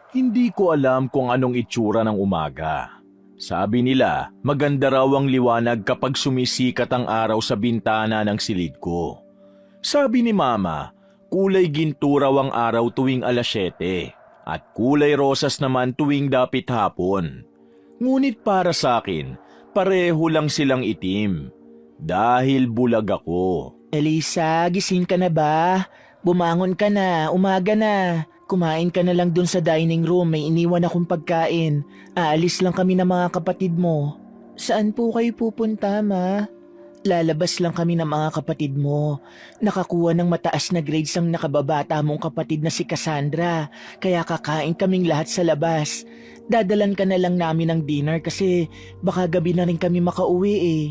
Hindi ko alam kung anong itsura ng umaga. Sabi nila, maganda raw ang liwanag kapag sumisikat ang araw sa bintana ng silid ko. Sabi ni Mama, kulay ginto raw ang araw tuwing 7:00 at kulay rosas naman tuwing dapit hapon. Ngunit para sa akin, pareho lang silang itim. Dahil bulag ako. Elisa, gising ka na ba? Bumangon ka na, umaga na. Kumain ka na lang dun sa dining room, may iniwan akong pagkain. Aalis lang kami ng mga kapatid mo. Saan po kayo pupunta, Ma? Lalabas lang kami ng mga kapatid mo. Nakakuha ng mataas na grades ang nakababata mong kapatid na si Cassandra, kaya kakain kaming lahat sa labas. Dadalan ka na lang namin ng dinner kasi baka gabi na rin kami makauwi eh.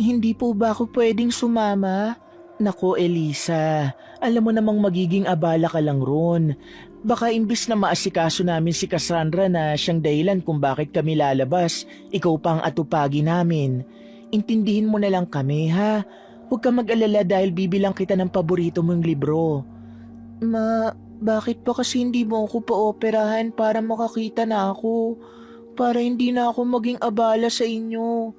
Hindi po ba ako pwedeng sumama? Nako Elisa, alam mo namang magiging abala ka lang ron. Baka imbis na maasikaso namin si Cassandra na siyang dahilan kung bakit kami lalabas, ikaw pa ang atupagi namin. Intindihin mo na lang kami ha. Huwag ka mag-alala dahil bibilang kita ng paborito mong libro. Ma, bakit pa kasi hindi mo ako pa-operahan para makakita na ako? Para hindi na ako maging abala sa inyo.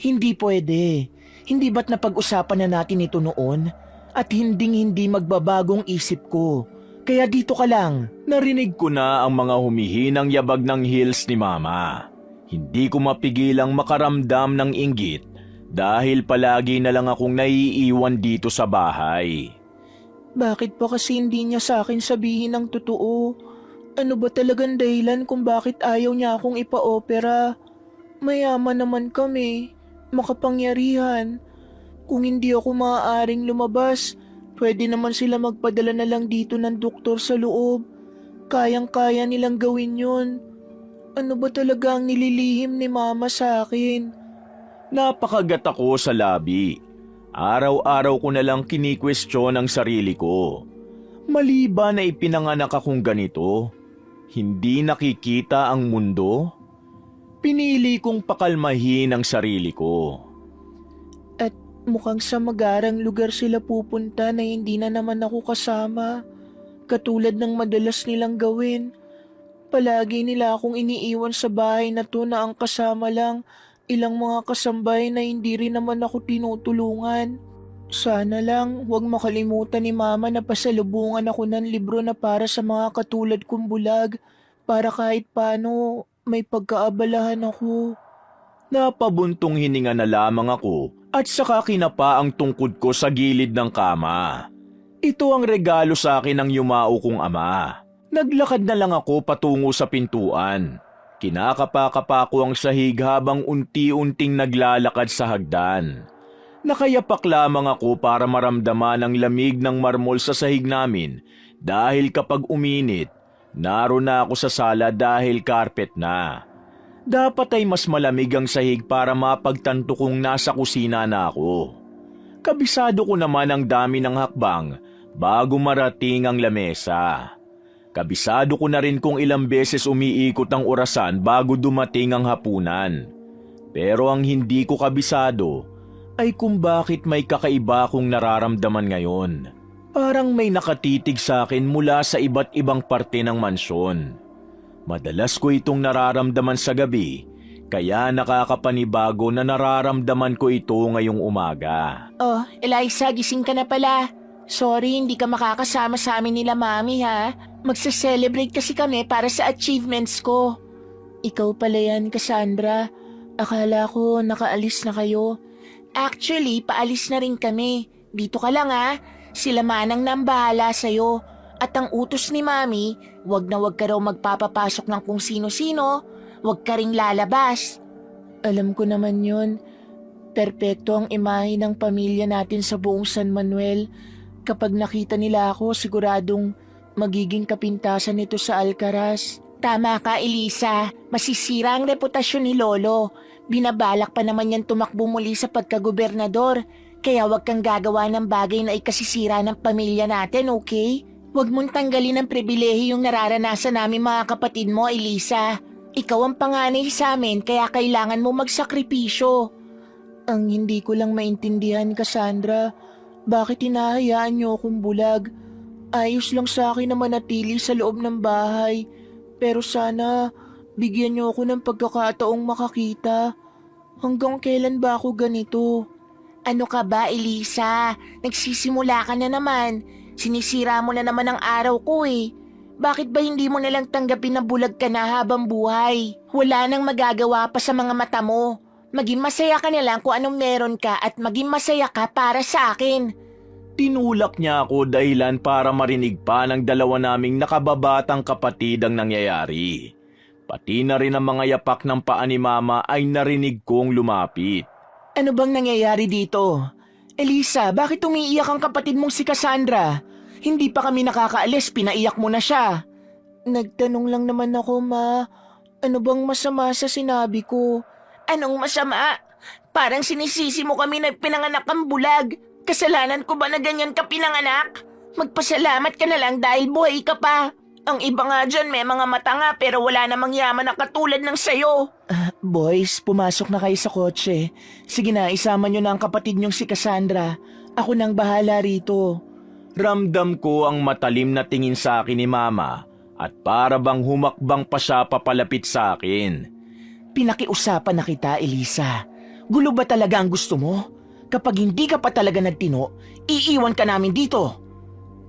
Hindi pwede. Hindi ba't napag-usapan na natin ito noon? At hindi magbabagong isip ko. Kaya dito ka lang. Narinig ko na ang mga humihinang yabag ng heels ni Mama. Hindi ko mapigilang makaramdam ng inggit dahil palagi na lang akong naiiwan dito sa bahay. Bakit pa kasi hindi niya sa akin sabihin ang totoo? Ano ba talagang dahilan kung bakit ayaw niya akong ipa-opera? Mayaman naman kami, makapangyarihan. Kung hindi ako maaaring lumabas, pwede naman sila magpadala na lang dito ng doktor sa loob. Kayang-kaya nilang gawin yun. Ano ba talaga ang nililihim ni Mama sa akin? Napakagat ako sa labi. Araw-araw ko na lang kini-question ang sarili ko. Mali ba na ipinanganak akong ganito? Hindi nakikita ang mundo? Pinili kong pakalmahin ang sarili ko. At mukhang sa magarang lugar sila pupunta na hindi na naman ako kasama. Katulad ng madalas nilang gawin. Palagi nila akong iniiwan sa bahay na to na ang kasama lang ilang mga kasambay na hindi rin naman ako tinutulungan. Sana lang huwag makalimutan ni Mama na pasalubungan ako ng libro na para sa mga katulad kong bulag para kahit paano may pagkaabalahan ako. Napabuntong hininga na lamang ako at saka kinapa ang tungkod ko sa gilid ng kama. Ito ang regalo sa akin ng yumao kong ama. Naglakad na lang ako patungo sa pintuan. Kinakapa-kapa ko ang sahig habang unti-unting naglalakad sa hagdan. Nakayapak lamang ako para maramdaman ang lamig ng marmol sa sahig namin dahil kapag uminit, naroon na ako sa sala dahil carpet na. Dapat ay mas malamig ang sahig para mapagtanto kong nasa kusina na ako. Kabisado ko naman ang dami ng hakbang bago marating ang lamesa. Kabisado ko na rin kung ilang beses umiikot ang orasan bago dumating ang hapunan. Pero ang hindi ko kabisado ay kung bakit may kakaiba akong nararamdaman ngayon. Parang may nakatitig sa akin mula sa iba't ibang parte ng mansyon. Madalas ko itong nararamdaman sa gabi, kaya nakakapanibago na nararamdaman ko ito ngayong umaga. Oh, Eliza, gising ka na pala. Sorry, hindi ka makakasama sa amin nila Mami ha. Magsa-celebrate kasi kami para sa achievements ko. Ikaw pala yan, Cassandra. Akala ko nakaalis na kayo. Actually, paalis na rin kami. Dito ka lang ha. Sila manang nang bahala sa'yo. At ang utos ni Mami, wag na wag ka raw magpapapasok ng kung sino-sino. Wag ka ring lalabas. Alam ko naman yun. Perpekto ang imahe ng pamilya natin sa buong San Manuel. Kapag nakita nila ako, siguradong magiging kapintasan nito sa Alcaraz. Tama ka, Elisa. Masisira ang reputasyon ni Lolo. Binabalak pa naman yan tumakbo muli sa pagkagobernador. Kaya wag kang gagawa ng bagay na ikasisira ng pamilya natin, okay? Wag mong tanggalin ang pribilehiyong nararanasan namin mga kapatid mo, Elisa. Ikaw ang panganay sa amin, kaya kailangan mo magsakripisyo. Ang hindi ko lang maintindihan, Cassandra, bakit hinahayaan niyo akong bulag? Ayos lang sa akin na manatili sa loob ng bahay. Pero sana, bigyan niyo ako ng pagkakataong makakita. Hanggang kailan ba ako ganito? Ano ka ba, Elisa? Nagsisimula ka na naman. Sinisira mo na naman ang araw ko eh. Bakit ba hindi mo nalang tanggapin na bulag ka na habang buhay? Wala nang magagawa pa sa mga mata mo. Maging masaya ka na lang kung anong meron ka at maging masaya ka para sa akin. Tinulak niya ako dahilan para marinig pa ng dalawa naming nakababatang kapatid ang nangyayari. Pati na rin ang mga yapak ng paa ni Mama ay narinig kong lumapit. Ano bang nangyayari dito? Elisa, bakit umiiyak ang kapatid mong si Cassandra? Hindi pa kami nakakaalis, pinaiyak mo na siya. Nagtanong lang naman ako, Ma. Ano bang masama sa sinabi ko? Anong masama? Parang sinisisi mo kami na pinanganak ang bulag. Kasalanan ko ba na ganyan ka pinanganak? Magpasalamat ka na lang dahil buhay ka pa. Ang iba nga dyan may mga mata nga pero wala namang yaman na katulad ng sayo. Boys, pumasok na kayo sa kotse. Sige na, isama nyo na ang kapatid nyong si Cassandra. Ako nang bahala rito. Ramdam ko ang matalim na tingin sa akin ni Mama at para bang humakbang pa siya papalapit sa akin. Pinakiusapan na kita, Elisa. Gulo ba talaga ang gusto mo? Kapag hindi ka pa talaga nagtino, iiwan ka namin dito.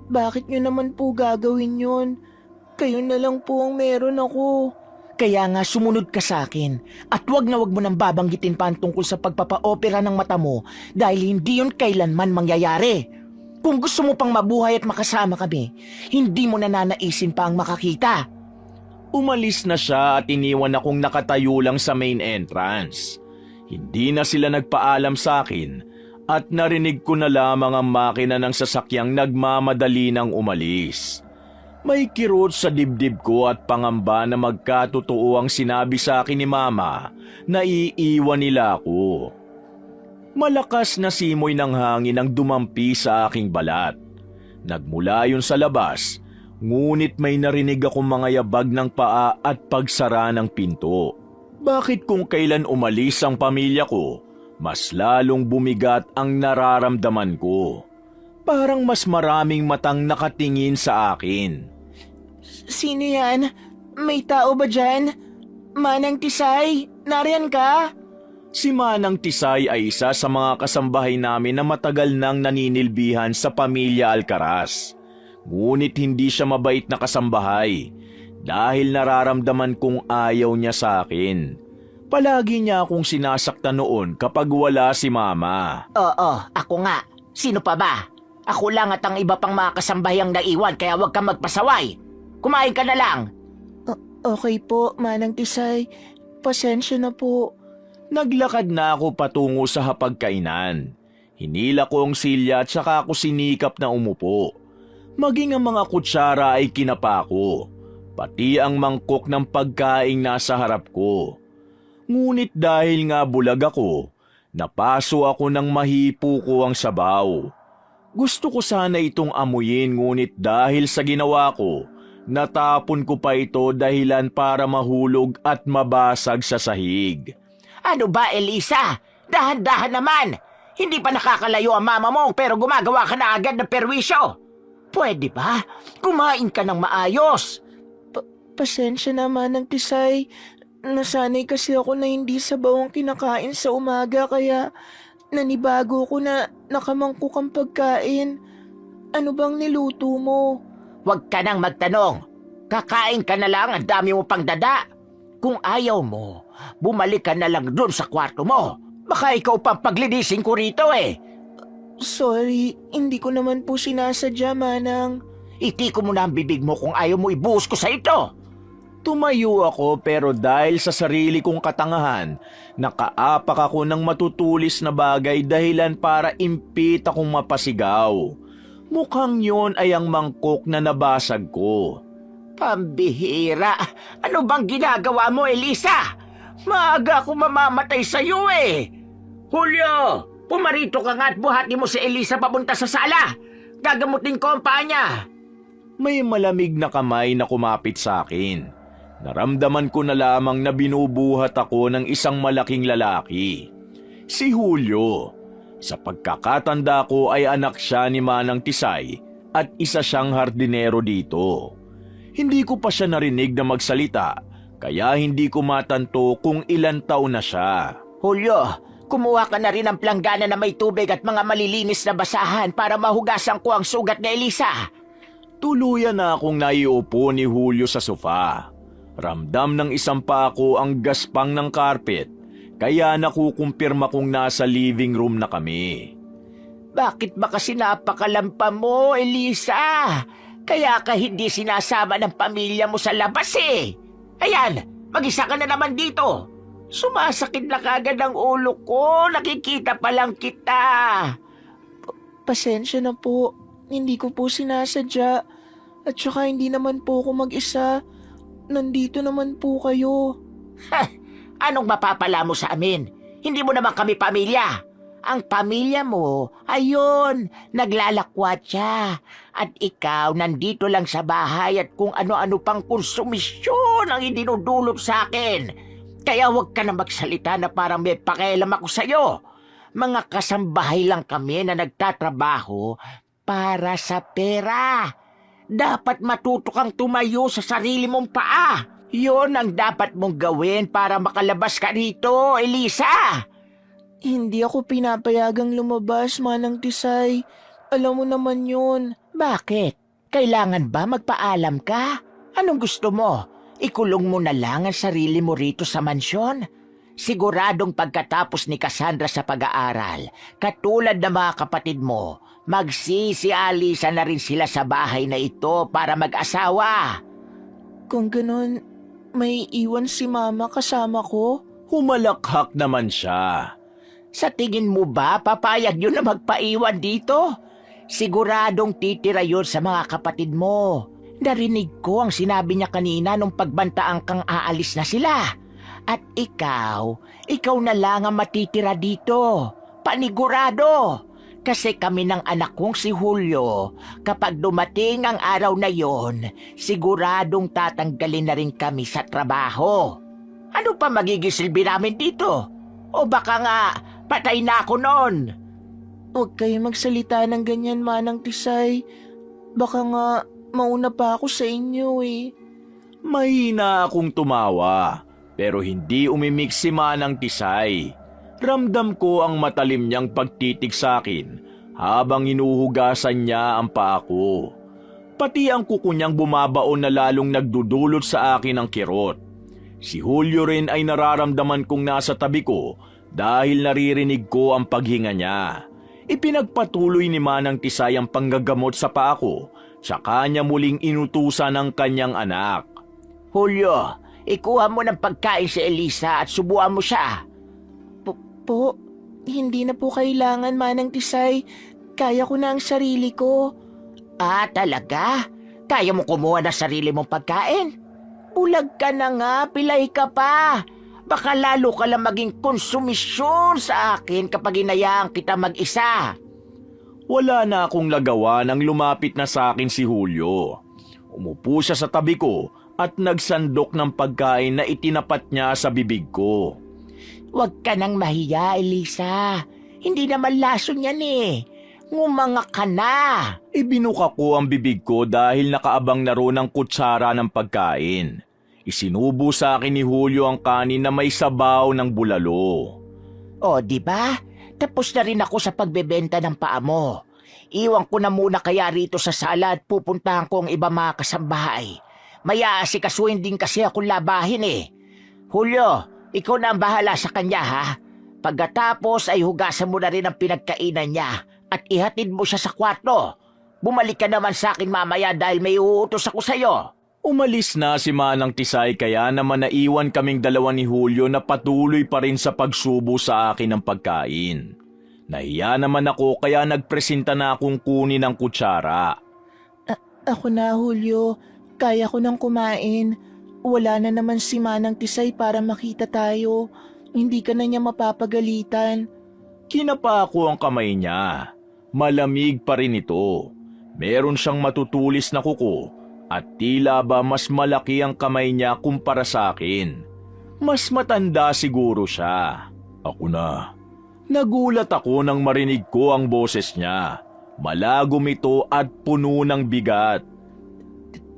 Bakit nyo naman po gagawin yun? Kayo na lang po ang meron ako. Kaya nga sumunod ka sa akin at wag na wag mo nang babanggitin pa ang tungkol sa pagpapa-opera ng mata mo dahil hindi yun kailanman mangyayari. Kung gusto mo pang mabuhay at makasama kami, hindi mo na nanaisin pa ang makakita. Umalis na siya at iniwan akong nakatayo lang sa main entrance. Hindi na sila nagpaalam sa akin at narinig ko na lamang ang makina ng sasakyang nagmamadali ng umalis. May kirot sa dibdib ko at pangamba na magkatotoo ang sinabi sa akin ni Mama na iiwan nila ako. Malakas na simoy ng hangin ang dumampi sa aking balat. Nagmula yun sa labas, ngunit may narinig akong mga yabag ng paa at pagsara ng pinto. Bakit kung kailan umalis ang pamilya ko, mas lalong bumigat ang nararamdaman ko. Parang mas maraming matang nakatingin sa akin. Sino yan? May tao ba dyan? Manang Tisay, nariyan ka? Si Manang Tisay ay isa sa mga kasambahay namin na matagal nang naninilbihan sa pamilya Alcaraz. Ngunit hindi siya mabait na kasambahay dahil nararamdaman kong ayaw niya sa akin. Palagi niya akong sinasaktan noon kapag wala si Mama. Oo, ako nga. Sino pa ba? Ako lang at ang iba pang mga kasambayang naiwan kaya huwag kang magpasaway. Kumain ka na lang. Okay po, Manang Tisay. Pasensya na po. Naglakad na ako patungo sa hapagkainan. Hinila ko ang silya at saka ako sinikap na umupo. Maging ang mga kutsara ay kinapa ko. Pati ang mangkok ng pagkaing nasa harap ko. Ngunit dahil nga bulag ako, napaso ako ng mahipo ko ang sabaw. Gusto ko sana itong amuyin ngunit dahil sa ginawa ko, natapon ko pa ito dahilan para mahulog at mabasag sa sahig. Ano ba, Elisa? Dahan-dahan naman. Hindi pa nakakalayo ang mama mo pero gumagawa ka na agad ng perwisyo. Pwede ba? Kumain ka ng maayos. Pasensya naman ng Tisay. Nasanay kasi ako na hindi sabaw ang kinakain sa umaga kaya nanibago ko na nakamangkok ang pagkain. Ano bang niluto mo? Huwag ka nang magtanong. Kakain ka na lang, ang dami mo pang dada. Kung ayaw mo, bumalik ka na lang dun sa kwarto mo. Baka ikaw pang paglinisin ko rito eh. Sorry, hindi ko naman po sinasadya, Manang. Itiko mo na ang bibig mo kung ayaw mo ibuhos ko sa ito. Tumayo ako pero dahil sa sarili kong katangahan, nakaapak ako ng matutulis na bagay dahilan para impit akong mapasigaw. Mukhang yon ay ang mangkok na nabasag ko. Pambihira! Ano bang ginagawa mo, Elisa? Maaga ako mamamatay sa'yo eh! Julio! Pumarito ka nga at buhati mo si Elisa papunta sa sala! Gagamutin ko ang paa niya! May malamig na kamay na kumapit sa akin. Naramdaman ko na lamang na binubuhat ako ng isang malaking lalaki. Si Julio. Sa pagkakatanda ko ay anak siya ni Manang Tisay at isa siyang hardinero dito. Hindi ko pa siya narinig na magsalita, kaya hindi ko matanto kung ilan taon na siya. Julio, kumuha ka na rin ng planggana na may tubig at mga malilinis na basahan para mahugasan ko ang sugat ni Elisa. Tuluyan na akong naiupo ni Julio sa sofa. Ramdam ng isang pa ako ang gaspang ng carpet, kaya nakukumpirma kong nasa living room na kami. Bakit ba kasi napakalampa mo, Elisa? Kaya ka hindi sinasama ng pamilya mo sa labas eh. Ayan, mag-isa ka na naman dito. Sumasakit na kagad ang ulo ko, nakikita pa lang kita. Pasensya na po, hindi ko po sinasadya. At saka hindi naman po ako mag-isa. Nandito naman po kayo. Anong mapapala mo sa amin? Hindi mo naman kami pamilya. Ang pamilya mo, ayun, naglalakwat siya. At ikaw, nandito lang sa bahay at kung ano-ano pang konsumisyon ang idinudulot sa akin. Kaya huwag ka na magsalita na parang may pakialam ako sa'yo. Mga kasambahay lang kami na nagtatrabaho para sa pera. Dapat matuto kang tumayo sa sarili mong paa. Yon ang dapat mong gawin para makalabas ka rito, Elisa. Hindi ako pinapayagang lumabas, Manang Tisay. Alam mo naman yun. Bakit? Kailangan ba magpaalam ka? Anong gusto mo? Ikulong mo na lang ang sarili mo rito sa mansyon? Siguradong pagkatapos ni Cassandra sa pag-aaral, katulad ng mga kapatid mo, magsisialisa na rin sila sa bahay na ito para mag-asawa. Kung ganun, may iwan si Mama kasama ko? Humalakhak naman siya. Sa tingin mo ba papayag yun na magpaiwan dito? Siguradong titira yun sa mga kapatid mo. Narinig ko ang sinabi niya kanina nung pagbantaan kang aalis na sila. At ikaw na lang ang matitira dito. Panigurado. Kasi kami ng anak kong si Julio, kapag dumating ang araw na yon, siguradong tatanggalin na rin kami sa trabaho. Ano pa magiging silbi namin dito? O baka nga, patay na ako noon. Huwag kayo magsalita ng ganyan, Manang Tisay. Baka nga, mauna pa ako sa inyo eh. Mahina akong tumawa, pero hindi umimik si Manang Tisay. Ramdam ko ang matalim niyang pagtitig sa akin habang inuhugasan niya ang paa ko. Pati ang kuko niyang bumabaon na lalong nagdudulot sa akin ng kirot. Si Julio rin ay nararamdaman kong nasa tabi ko dahil naririnig ko ang paghinga niya. Ipinagpatuloy ni Manang Tisay ang panggagamot sa paa ko, tsaka niya muling inutusan ng kanyang anak. Julio, ikuha mo ng pagkain si Elisa at subuan mo siya. Po, hindi na po kailangan, Manang Tisay. Kaya ko na ang sarili ko. Ah, talaga? Kaya mo kumuha ng sarili mong pagkain? Bulag ka na nga, pilay ka pa. Baka lalo ka lang maging konsumisyon sa akin kapag inayaan kita mag-isa. Wala na akong lagawa nang lumapit na sa akin si Julio. Umupo siya sa tabi ko at nagsandok ng pagkain na itinapat niya sa bibig ko. Huwag ka nang mahiya, Elisa. Hindi naman lason yan eh. Ngumanga ka na. Ibinuka ko ang bibig ko dahil nakaabang na roon ang kutsara ng pagkain. Isinubo sa akin ni Julio ang kanin na may sabaw ng bulalo. O, di ba? Tapos na rin ako sa pagbebenta ng paa mo. Iwan ko na muna kaya rito sa sala at pupuntahan ko ang iba mga kasambahay. May aasikasuhin din kasi akong labahin eh. Julio, ikaw na ang bahala sa kanya ha. Pagkatapos ay hugasan mo na rin ang pinagkainan niya at ihatid mo siya sa kwarto. Bumalik ka naman sa akin mamaya dahil may uutos ako sa'yo. Umalis na si Manang Tisay kaya naman naiwan kaming dalawa ni Julio na patuloy pa rin sa pagsubo sa akin ng pagkain. Nahiya naman ako kaya nagpresenta na akong kunin ang kutsara. Ako na, Julio. Kaya ko nang kumain. Wala na naman si Manang Tisay para makita tayo. Hindi ka na niya mapapagalitan. Kinapa ko ang kamay niya. Malamig pa rin ito. Meron siyang matutulis na kuko at tila ba mas malaki ang kamay niya kumpara sa akin. Mas matanda siguro siya. Ako na. Nagulat ako nang marinig ko ang boses niya. Malagom ito at puno ng bigat.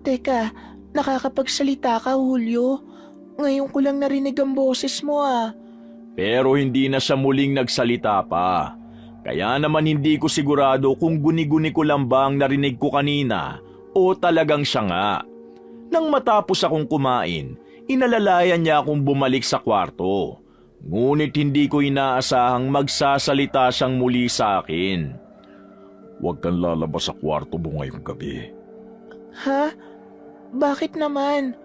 Teka, Nakakapagsalita ka, Julio. Ngayon ko lang narinig ang boses mo Pero hindi na siya muling nagsalita pa. Kaya naman hindi ko sigurado kung guni-guni ko lang ba ang narinig ko kanina o talagang siya nga. Nang matapos akong kumain, inalalayan niya akong bumalik sa kwarto. Ngunit hindi ko inaasahang magsasalita siyang muli sa akin. Huwag kang lalabas sa kwarto mo ngayong gabi. Ha? Bakit naman?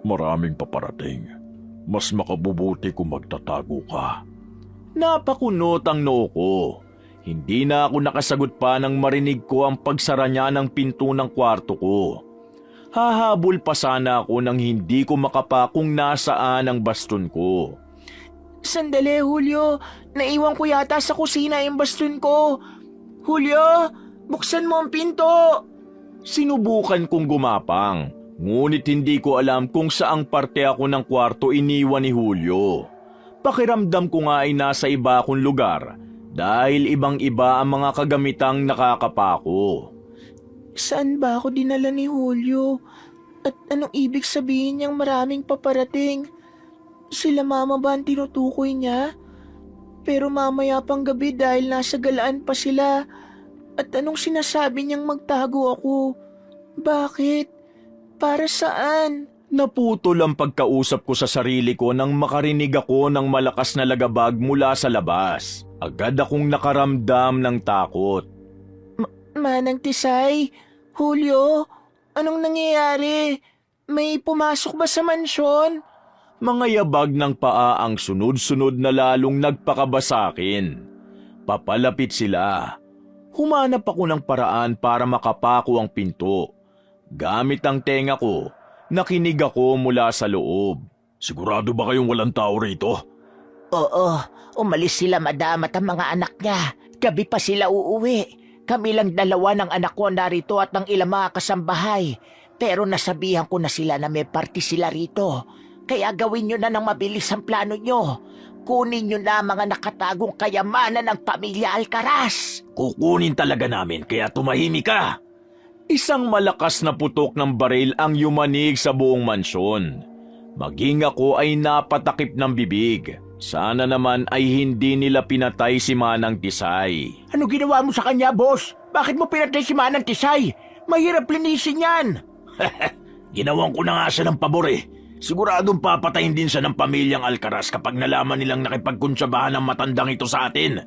Maraming paparating. Mas makabubuti kung magtatago ka. Napakunot ang noo ko. Hindi na ako nakasagot pa nang marinig ko ang pagsara niya ng pinto ng kwarto ko. Hahabol pa sana ako nang hindi ko makapa kung nasaan ang baston ko. Sandali, Julio. Naiwan ko yata sa kusina yung baston ko. Julio, buksan mo ang pinto. Sinubukan kong gumapang, ngunit hindi ko alam kung saang parte ako ng kwarto iniwan ni Julio. Pakiramdam ko nga ay nasa iba akong lugar dahil ibang-iba ang mga kagamitang nakakapako. Saan ba ako dinala ni Julio? At anong ibig sabihin niyang maraming paparating? Sila mama ba ang tinutukoy niya? Pero mamaya pang gabi dahil nasa galaan pa sila. At anong sinasabi niyang magtago ako? Bakit? Para saan? Naputol ang pagkausap ko sa sarili ko nang makarinig ako ng malakas na lagabag mula sa labas. Agad akong nakaramdam ng takot. Manang Tisay, Julio, anong nangyayari? May pumasok ba sa mansyon? Mga yabag ng paa ang sunod-sunod na lalong nagpakaba sa akin. Papalapit sila. Humanap ako ng paraan para makapako ang pinto. Gamit ang tenga ko, nakinig ako mula sa loob. Sigurado ba kayong walang tao rito? Oo, umalis sila madam at ang mga anak niya. Gabi pa sila uuwi. Kami lang dalawa ng anak ko narito at ng ilang mga kasambahay. Pero nasabihan ko na sila na may party sila rito. Kaya gawin nyo na ng mabilis ang plano nyo. Kunin nyo na mga nakatagong kayamanan ng pamilya Alcaraz. Kukunin talaga namin kaya tumahimik ka. Isang malakas na putok ng baril ang yumanig sa buong mansyon. Maging ako ay napatakip ng bibig. Sana naman ay hindi nila pinatay si Manang Tisay. Ano ginawa mo sa kanya, boss? Bakit mo pinatay si Manang Tisay? Mahirap linisin yan. Ginawan ko na nga siya ng pabor Siguradong papatayin din siya ng pamilyang Alcaraz kapag nalaman nilang nakipagkuntsabahan ng matandang ito sa atin.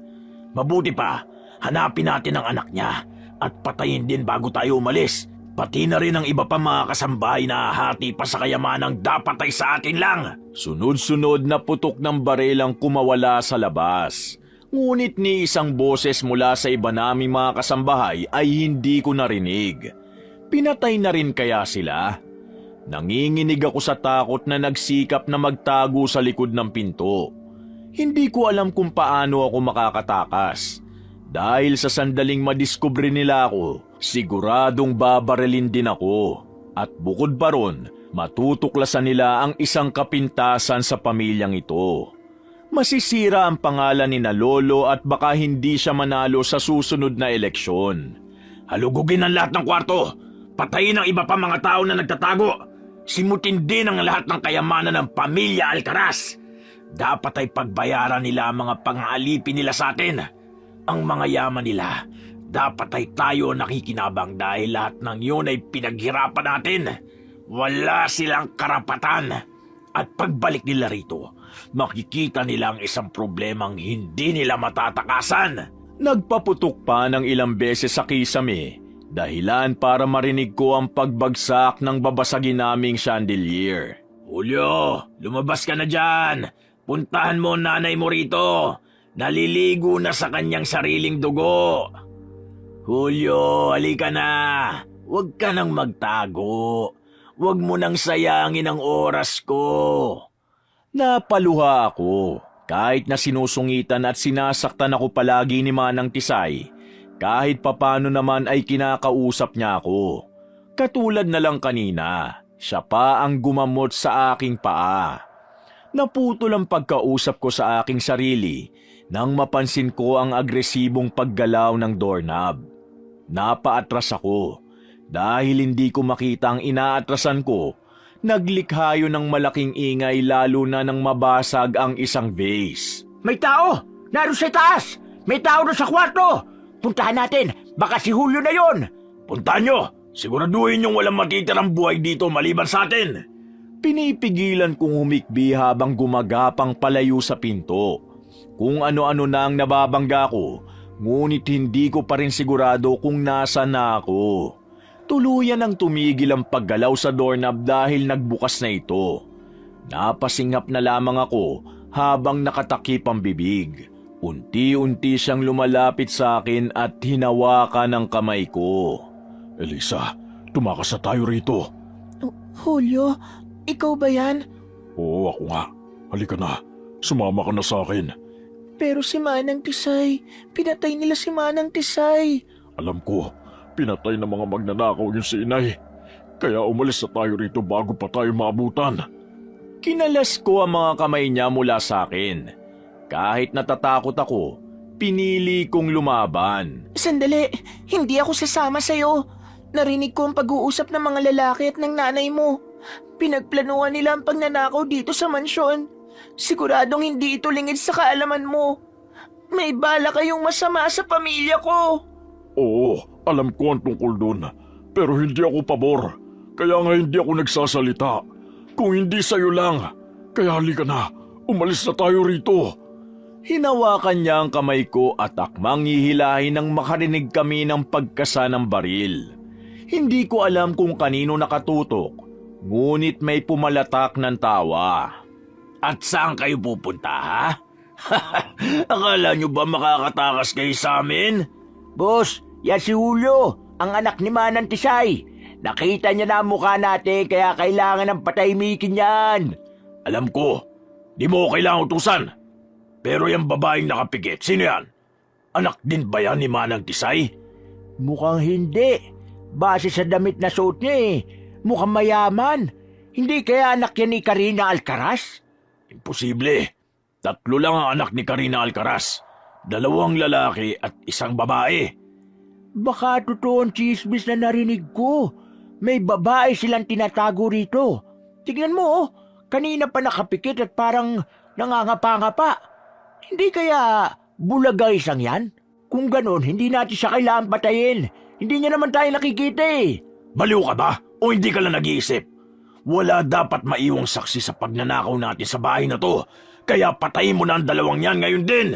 Mabuti pa, hanapin natin ang anak niya at patayin din bago tayo umalis. Pati na rin ang iba pa mga kasambahay na hati pa sa kayamanang dapat ay sa atin lang. Sunod-sunod na putok ng baril ang kumawala sa labas. Ngunit ni isang boses mula sa iba naming mga kasambahay ay hindi ko narinig. Pinatay na rin kaya sila? Nanginginig ako sa takot na nagsikap na magtago sa likod ng pinto. Hindi ko alam kung paano ako makakatakas. Dahil sa sandaling madiskubre nila ako, siguradong babarilin din ako. At bukod pa ron, matutuklasan nila ang isang kapintasan sa pamilyang ito. Masisira ang pangalan ni na Lolo at baka hindi siya manalo sa susunod na eleksyon. Halugugin ang lahat ng kwarto! Patayin ang iba pa mga tao na nagtatago! Simutin din ang lahat ng kayamanan ng pamilya Alcaraz. Dapat ay pagbayaran nila ang mga pang-aalipin nila sa atin. Ang mga yaman nila, dapat ay tayo nakikinabang dahil lahat ng yun ay pinaghirapan natin. Wala silang karapatan. At pagbalik nila rito, makikita nila ang isang problemang hindi nila matatakasan. Nagpaputok pa ng ilang beses sa kisame. Dahilan para marinig ko ang pagbagsak ng babasagin naming chandelier. Julio, lumabas ka na dyan. Puntahan mo nanay mo rito. Naliligo na sa kanyang sariling dugo. Julio, halika na. Huwag ka nang magtago. Huwag mo nang sayangin ang oras ko. Napaluha ako. Kahit na sinusungitan at sinasaktan ako palagi ni Manang Tisay, kahit papano naman ay kinakausap niya ako. Katulad na lang kanina, siya pa ang gumamot sa aking paa. Naputol ang pagkausap ko sa aking sarili nang mapansin ko ang agresibong paggalaw ng doorknob. Napaatras ako. Dahil hindi ko makita ang inaatrasan ko, naglikha yun ng malaking ingay lalo na nang mabasag ang isang vase. May tao! Naroon sa taas! May tao doon sa kwarto! Puntahan natin! Baka si Julio na yon! Puntahan nyo! Siguraduhin yung walang matitirang buhay dito maliban sa atin! Pinipigilan kong humikbi habang gumagapang palayo sa pinto. Kung ano-ano na ang nababangga ko, ngunit hindi ko pa rin sigurado kung nasa na ako. Tuluyan ang tumigil ang paggalaw sa doorknob dahil nagbukas na ito. Napasingap na lamang ako habang nakatakip ang bibig. Unti-unti siyang lumalapit sa akin at hinawakan ang kamay ko. Elisa, tumakas na tayo rito. Julio, ikaw ba yan? Oo, ako nga. Halika na. Sumama ka na sa akin. Pero si Manang Tisay, pinatay nila si Manang Tisay. Alam ko, pinatay ng mga magnanakaw yung si inay. Kaya umalis na tayo rito bago pa tayo maabutan. Kinalas ko ang mga kamay niya mula sa akin. Kahit natatakot ako, pinili kong lumaban. Sandali, hindi ako sasama sa'yo. Narinig ko ang pag-uusap ng mga lalaki at ng nanay mo. Pinagplanuhan nila ang pagnanakaw dito sa mansyon. Siguradong hindi ito lingid sa kaalaman mo. May bala kayong masama sa pamilya ko. Oo, alam ko ang tungkol doon. Pero hindi ako pabor. Kaya nga hindi ako nagsasalita. Kung hindi sa'yo lang. Kaya halika na, umalis na tayo rito. Hinawakan niya ang kamay ko at akmang hihilahin nang makarinig kami ng pagkasa ng baril. Hindi ko alam kung kanino nakatutok, ngunit may pumalatak ng tawa. At saan kayo pupunta, ha? Akala nyo ba makakatakas kayo sa amin? Boss, yan si Julio, ang anak ni Manang Tisay. Nakita niya na ang mukha natin kaya kailangan ng patahimikin yan. Alam ko, di mo kailangang utusan. Pero yung babaeng nakapikit, sino yan? Anak din ba yan ni Manang Tisay? Mukhang hindi. Base sa damit na suot niya mukhang mayaman. Hindi kaya anak yan ni Karina Alcaraz? Imposible. 3 lang ang anak ni Karina Alcaraz. 2 lalaki at 1 babae. Baka totoo ang chismis na narinig ko. May babae silang tinatago rito. Tignan mo, kanina pa nakapikit at parang nangangapa-ngapa. Hindi kaya bulaga isang yan? Kung ganon, hindi natin siya kailangan patayin. Hindi niya naman tayo nakikita Baliw ka ba o hindi ka lang nag-iisip? Wala dapat maiwang saksi sa pagnanakaw natin sa bahay na to. Kaya patayin mo na ang 2 yan ngayon din.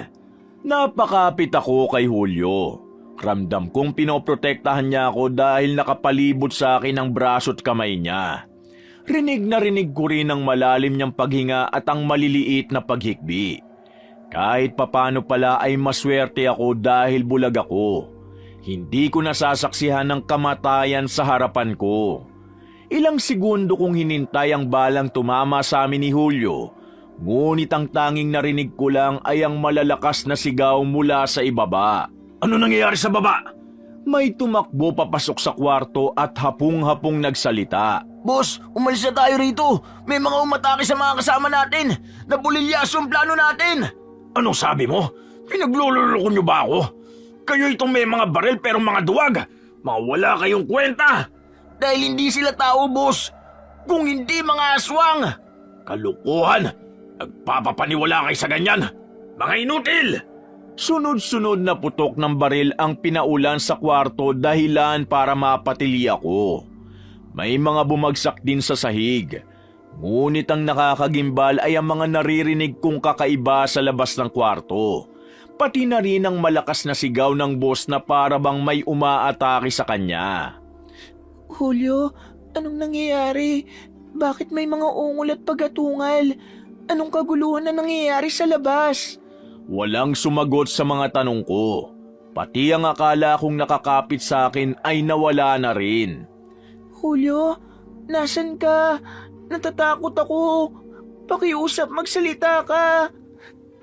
Napakapit ako kay Julio. Ramdam kong pinoprotektahan niya ako dahil nakapalibot sa akin ang braso at kamay niya. Rinig na rinig ko rin ang malalim niyang paghinga at ang maliliit na paghikbi. Kahit papano pala ay maswerte ako dahil bulag ako. Hindi ko nasasaksihan ng kamatayan sa harapan ko. Ilang segundo kong hinintay ang balang tumama sa amin ni Julio, ngunit ang tanging narinig ko lang ay ang malalakas na sigaw mula sa ibaba. Ano nangyayari sa baba? May tumakbo papasok sa kwarto at hapong-hapong nagsalita. Boss, umalis na tayo rito. May mga umatake sa mga kasama natin. Nabulilyaso ang plano natin. Anong sabi mo? Pinaglululoko niyo ba ako? Kayo itong may mga baril pero mga duwag. Mga wala kayong kwenta. Dahil hindi sila tao, boss. Kung hindi mga aswang. Kalukuhan. Nagpapapaniwala kayo sa ganyan. Mga inutil. Sunod-sunod na putok ng baril ang pinaulan sa kwarto dahilan para mapatili ako. May mga bumagsak din sa sahig. Ngunit ang nakakagimbal ay ang mga naririnig kong kakaiba sa labas ng kwarto. Pati na rin ang malakas na sigaw ng boss na para bang may umaatake sa kanya. Julio, anong nangyayari? Bakit may mga ungol at pagatungal? Anong kaguluhan na nangyayari sa labas? Walang sumagot sa mga tanong ko. Pati ang akala kong nakakapit sa akin ay nawala na rin. Julio, nasan ka? Natatakot ako. Pakiusap, magsalita ka.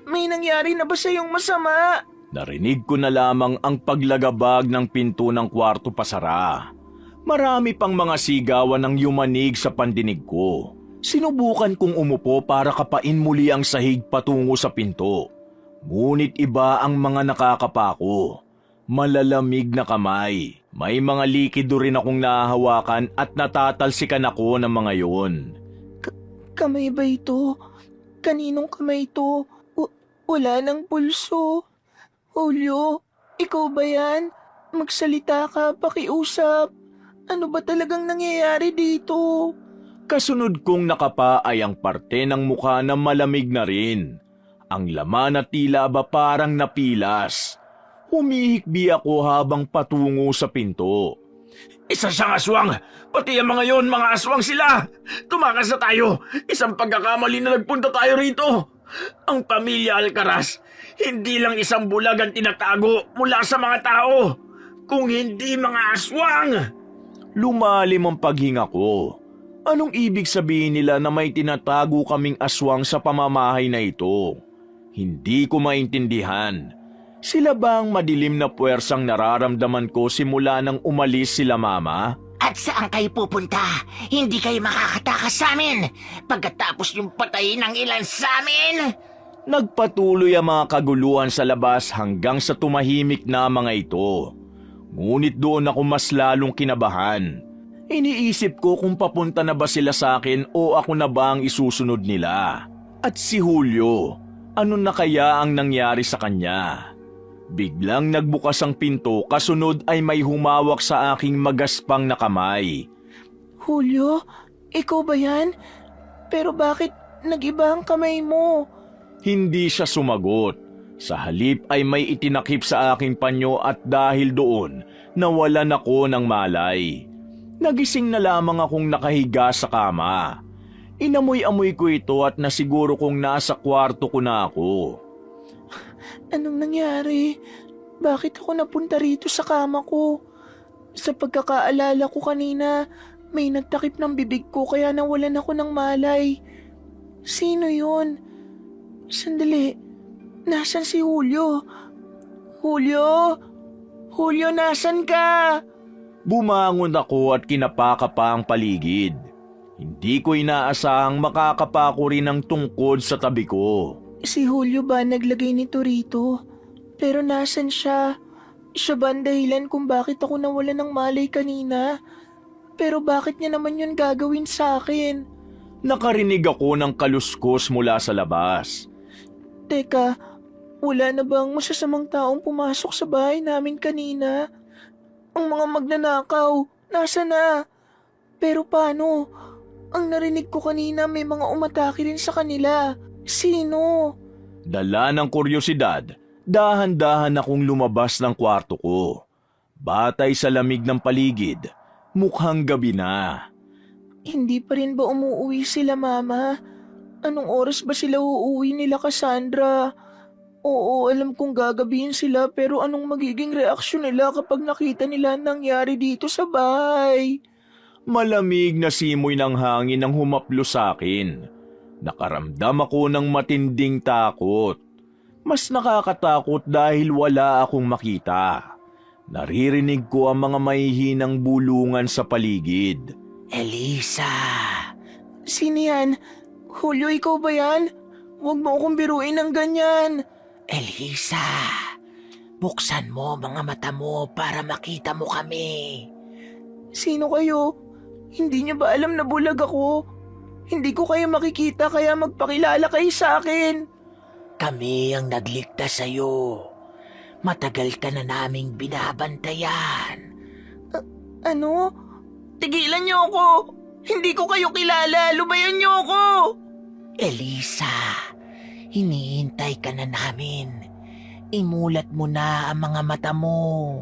May nangyari na ba sa'yong masama? Narinig ko na lamang ang paglagabag ng pinto ng kwarto pasara. Marami pang mga sigawan ang yumanig sa pandinig ko. Sinubukan kong umupo para kapain muli ang sahig patungo sa pinto. Ngunit iba ang mga nakakapako. Malalamig na kamay. May mga likido rin akong nahahawakan at natatalsikan ako ng mga yon. Kamay ba ito? Kaninong kamay ito? Wala ng pulso. Julio, ikaw ba yan? Magsalita ka, pakiusap. Ano ba talagang nangyayari dito? Kasunod kong nakapa ay ang parte ng mukha na malamig na rin. Ang laman at tila ba parang napilas. Humihikbi ako habang patungo sa pinto. Isa siyang aswang! Pati ang mga yon, mga aswang sila! Tumakas na tayo! Isang pagkakamali na nagpunta tayo rito! Ang pamilya Alcaraz, hindi lang isang bulag ang tinatago mula sa mga tao, kung hindi mga aswang! Lumalim ang paghinga ko. Anong ibig sabihin nila na may tinatago kaming aswang sa pamamahay na ito? Hindi ko maintindihan. Sila ba ang madilim na puwersang nararamdaman ko simula nang umalis sila mama? At saan kayo pupunta? Hindi kayo makakatakas sa amin pagkatapos yung patayin ng ilan sa amin! Nagpatuloy ang mga kaguluhan sa labas hanggang sa tumahimik na mga ito. Ngunit doon ako mas lalong kinabahan. Iniisip ko kung papunta na ba sila sa akin o ako na ba ang isusunod nila. At si Julio, ano na kaya ang nangyari sa kanya? Biglang nagbukas ang pinto, kasunod ay may humawak sa aking magaspang na kamay. Julio, ikaw ba yan? Pero bakit nag-iba ang kamay mo? Hindi siya sumagot. Sa halip ay may itinakip sa aking panyo at dahil doon, nawalan ako ng malay. Nagising na lamang akong nakahiga sa kama. Inamoy-amoy ko ito at nasiguro kong nasa kwarto ko na ako. Anong nangyari? Bakit ako napunta rito sa kama ko? Sa pagkakaalala ko kanina, may nagtakip ng bibig ko kaya nawalan ako ng malay. Sino yun? Sandali, nasan si Julio? Julio? Julio, nasan ka? Bumangon ako at kinapaka pa ang paligid. Hindi ko inaasahang makakapa ko rin ng tungkod sa tabi ko. Si Julio ba naglagay nito rito? Pero nasan siya? Siya ba ang dahilan kung bakit ako nawalan ng malay kanina? Pero bakit niya naman yun gagawin sa akin? Nakarinig ako ng kaluskos mula sa labas. Teka, wala na bang masasamang taong pumasok sa bahay namin kanina? Ang mga magnanakaw, nasa na? Pero paano? Ang narinig ko kanina may mga umatake rin sa kanila. Sino? Dala ng kuryosidad, dahan-dahan akong lumabas ng kwarto ko. Batay sa lamig ng paligid, mukhang gabi na. Hindi pa rin ba umuwi sila, Mama? Anong oras ba sila uuwi nila, Cassandra? Oo, alam kong gagabihin sila pero anong magiging reaksyon nila kapag nakita nila ang nangyari dito sa bahay? Malamig na simoy ng hangin ang humaplo sa akin. Nakaramdam ako ng matinding takot. Mas nakakatakot dahil wala akong makita. Naririnig ko ang mga mahihinang bulungan sa paligid. Elisa! Sino yan? Julio, ikaw ba yan? Huwag mo akong biruin ng ganyan. Elisa! Buksan mo mga mata mo para makita mo kami. Sino kayo? Hindi niyo ba alam na bulag ako? Hindi ko kayo makikita kaya magpakilala kayo sa akin. Kami ang nagligtas sa'yo. Matagal ka na naming binabantayan. Ano? Tigilan niyo ako! Hindi ko kayo kilala! Lubayan niyo ako! Elisa, hinihintay ka na namin. Imulat mo na ang mga mata mo.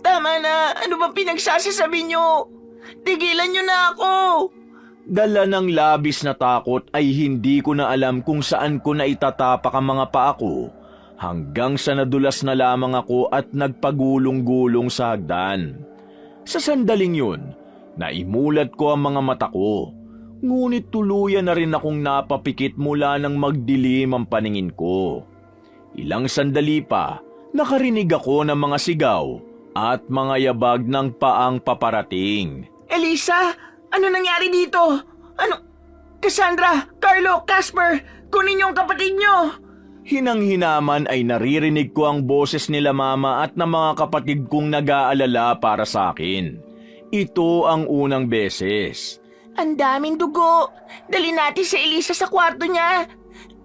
Tama na! Ano ba pinagsasasabi niyo? Tigilan niyo na ako! Dala ng labis na takot ay hindi ko na alam kung saan ko na itatapak ang mga paa ko hanggang sa nadulas na lamang ako at nagpagulong-gulong sa hagdan. Sa sandaling yun, naimulat ko ang mga mata ko, ngunit tuluyan na rin akong napapikit mula nang magdilim ang paningin ko. Ilang sandali pa, nakarinig ako ng mga sigaw at mga yabag ng paang paparating. Elisa! Ano nangyari dito? Ano? Cassandra! Carlo! Casper! Kunin niyo ang kapatid niyo! Hinang-hinaman ay naririnig ko ang boses nila mama at ng mga kapatid kong nag-aalala para sa akin. Ito ang unang beses. Ang daming dugo. Dali natin si Elisa sa kwarto niya.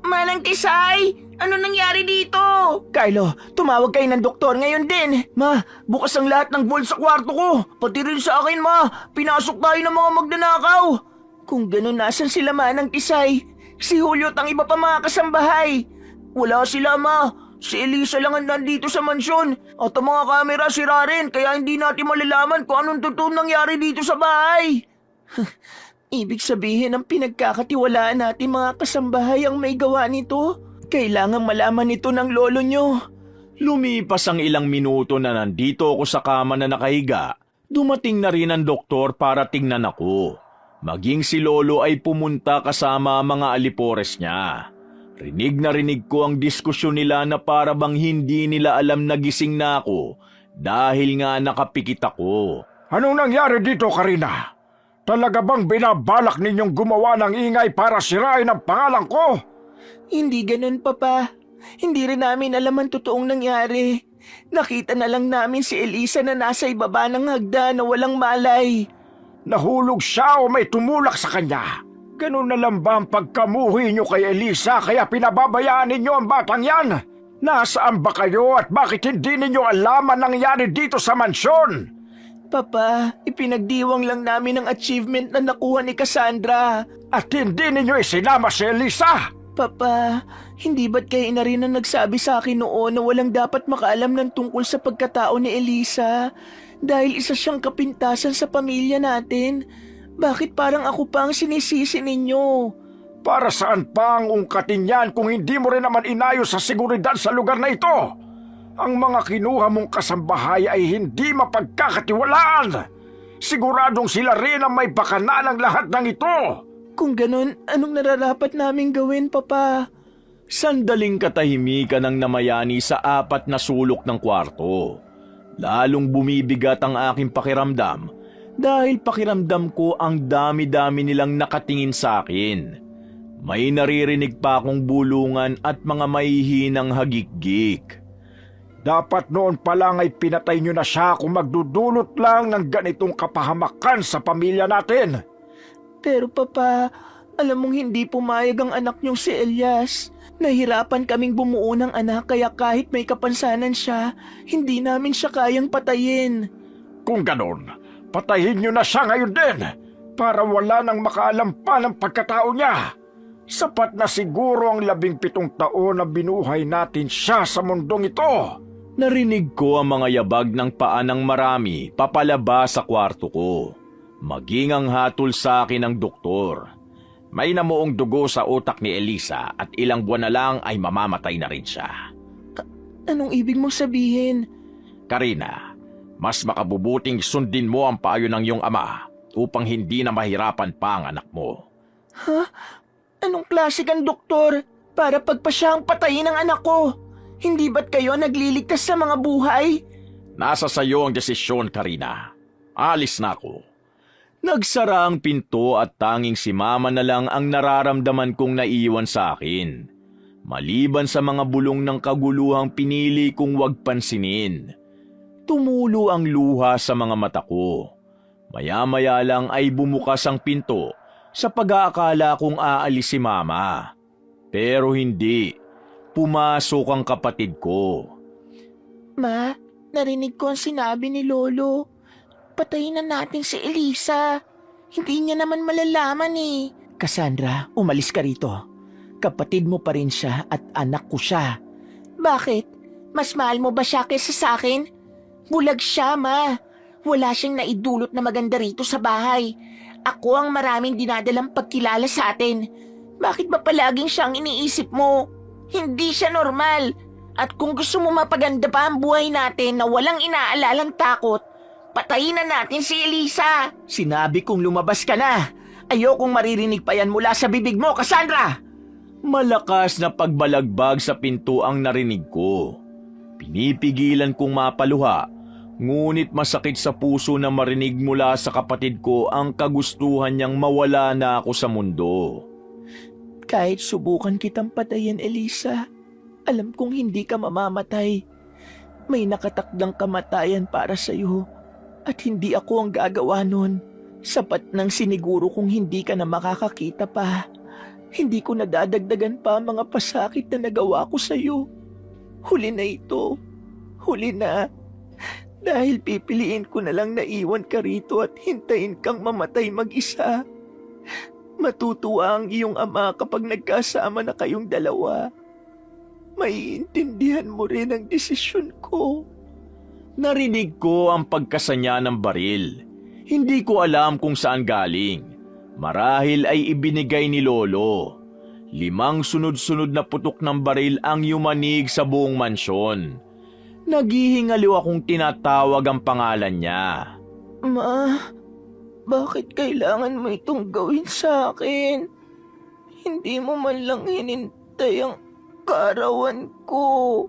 Manang Tisay, ano nangyari dito? Carlo, tumawag kayo ng doktor ngayon din. Ma, bukas ang lahat ng vault sa kwarto ko. Pati rin sa akin, ma. Pinasok tayo ng mga magnanakaw. Kung ganun, nasan sila Manang Tisay? Si Julio at ang iba pa mga kasambahay. Wala sila, ma. Si Elisa lang ang nandito sa mansyon. At ang mga kamera sira rin, kaya hindi natin malalaman kung anong totoong nangyari dito sa bahay. Ibig sabihin ang pinagkakatiwalaan natin mga kasambahay ang may gawa nito. Kailangan malaman ito ng lolo nyo. Lumipas ang ilang minuto na nandito ako sa kama na nakahiga. Dumating na rin ang doktor para tingnan ako. Maging si lolo ay pumunta kasama ang mga alipores niya. Rinig na rinig ko ang diskusyon nila na para bang hindi nila alam na gising na ako dahil nga nakapikit ako. Anong nangyari dito, Karina? Talaga bang binabalak ninyong gumawa ng ingay para sirain ang pangalan ko? Hindi ganun, Papa. Hindi rin namin alam ang totoong nangyari. Nakita na lang namin si Elisa na nasa ibaba ng hagda na walang malay. Nahulog siya o may tumulak sa kanya? Ganun na lang ba ang pagkamuhi niyo kay Elisa kaya pinababayaan ninyo ang batang yan? Nasaan ba kayo at bakit hindi ninyo alam ang nangyari dito sa mansyon? Papa, ipinagdiwang lang namin ang achievement na nakuha ni Cassandra. At hindi ninyo isinama si Elisa? Papa, hindi ba't kayo na rin ang nagsabi sa akin noon na walang dapat makaalam ng tungkol sa pagkatao ni Elisa? Dahil isa siyang kapintasan sa pamilya natin. Bakit parang ako pa ang sinisisi ninyo? Para saan pa ang ungkatin yan kung hindi mo rin naman inayos sa seguridad sa lugar na ito? Ang mga kinuha mong kasambahay ay hindi mapagkakatiwalaan. Siguradong sila rin ang may bakana ng lahat ng ito. Kung ganun, anong nararapat naming gawin, Papa? Sandaling katahimikan ang namayani sa apat na sulok ng kwarto. Lalong bumibigat ang aking pakiramdam dahil pakiramdam ko ang dami-dami nilang nakatingin sa akin. May naririnig pa akong bulungan at mga mahihinang hagikgik. Dapat noon pa lang ay pinatay nyo na siya kung magdudulot lang ng ganitong kapahamakan sa pamilya natin. Pero Papa, alam mong hindi pumayag ang anak niyong si Elias. Nahirapan kaming bumuo ng anak kaya kahit may kapansanan siya, hindi namin siya kayang patayin. Kung ganon, patayin nyo na siya ngayon din para wala nang makaalam pa ng pagkatao niya. Sapat na siguro ang 17 taon na binuhay natin siya sa mundong ito. Narinig ko ang mga yabag ng paa ng marami papalabas sa kwarto ko. Maging ang hatol sa akin ng doktor. May namuong dugo sa utak ni Elisa at ilang buwan na lang ay mamamatay na rin siya. Anong ibig mong sabihin? Karina, mas makabubuting sundin mo ang payo ng iyong ama upang hindi na mahirapan pa ang anak mo. Ha? Anong klase kang doktor? Para pagpasyang patayin ang anak ko. Hindi ba't kayo nagliligtas sa mga buhay? Nasa sayo ang desisyon, Karina. Alis na ako. Nagsara ang pinto at tanging si Mama na lang ang nararamdaman kong naiwan sa akin. Maliban sa mga bulong ng kaguluhang pinili kong wag pansinin. Tumulo ang luha sa mga mata ko. Maya-maya lang ay bumukas ang pinto sa pag-aakala kong aalis si Mama. Pero hindi. Pumasok ang kapatid ko. Ma, narinig ko ang sinabi ni Lolo. Patayin na natin si Elisa. Hindi niya naman malalaman eh. Cassandra, umalis ka rito. Kapatid mo pa rin siya at anak ko siya. Bakit? Mas mahal mo ba siya kaysa sa akin? Bulag siya, Ma. Wala siyang naidulot na maganda rito sa bahay. Ako ang maraming dinadalang pagkilala sa atin. Bakit ba palaging siyang iniisip mo? Hindi siya normal. At kung gusto mo mapaganda pa ang buhay natin na walang inaalalang takot, patayin na natin si Elisa. Sinabi kong lumabas ka na. Ayokong maririnig pa yan mula sa bibig mo, Cassandra. Malakas na pagbalagbag sa pinto ang narinig ko. Pinipigilan kong mapaluha, ngunit masakit sa puso na marinig mula sa kapatid ko ang kagustuhan niyang mawala na ako sa mundo. Kahit subukan kitang patayin, Elisa, Alam kong hindi ka mamamatay. May nakatakdang kamatayan para sa'yo at hindi ako ang gagawa nun. Sapat nang siniguro kung hindi ka na makakakita pa. Hindi ko nadadagdagan pa ang mga pasakit na nagawa ko sa'yo. Huli na ito. Huli na. Dahil pipiliin ko na lang na iwan ka rito at hintayin kang mamatay mag-isa. Matutuwa ang iyong ama kapag nagkasama na kayong dalawa. Maiintindihan mo rin ang desisyon ko. Narinig ko ang pagkasanya ng baril. Hindi ko alam kung saan galing. Marahil ay ibinigay ni Lolo. 5 sunod-sunod na putok ng baril ang yumanig sa buong mansyon. Naghihingaliw akong tinatawag ang pangalan niya. Ma, bakit kailangan mo itong gawin sa akin? Hindi mo man lang hinintay ang kaarawan ko.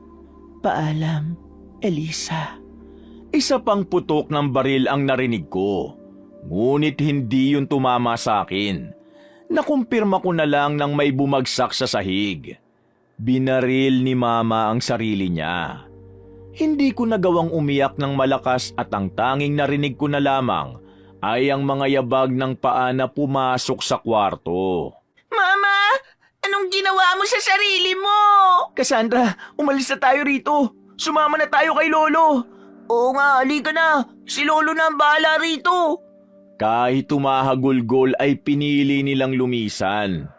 Paalam, Elisa. Isa pang putok ng baril ang narinig ko. Ngunit hindi yun tumama sa akin. Nakumpirma ko na lang nang may bumagsak sa sahig. Binaril ni Mama ang sarili niya. Hindi ko nagawang umiyak ng malakas at ang tanging narinig ko na lamang ay ang mga yabag ng paa na pumasok sa kwarto. Mama! Anong ginawa mo sa sarili mo? Cassandra, umalis na tayo rito. Sumama na tayo kay Lolo. Oo nga, halika na. Si Lolo na ang bahala rito. Kahit tumahagulgol ay pinili nilang lumisan.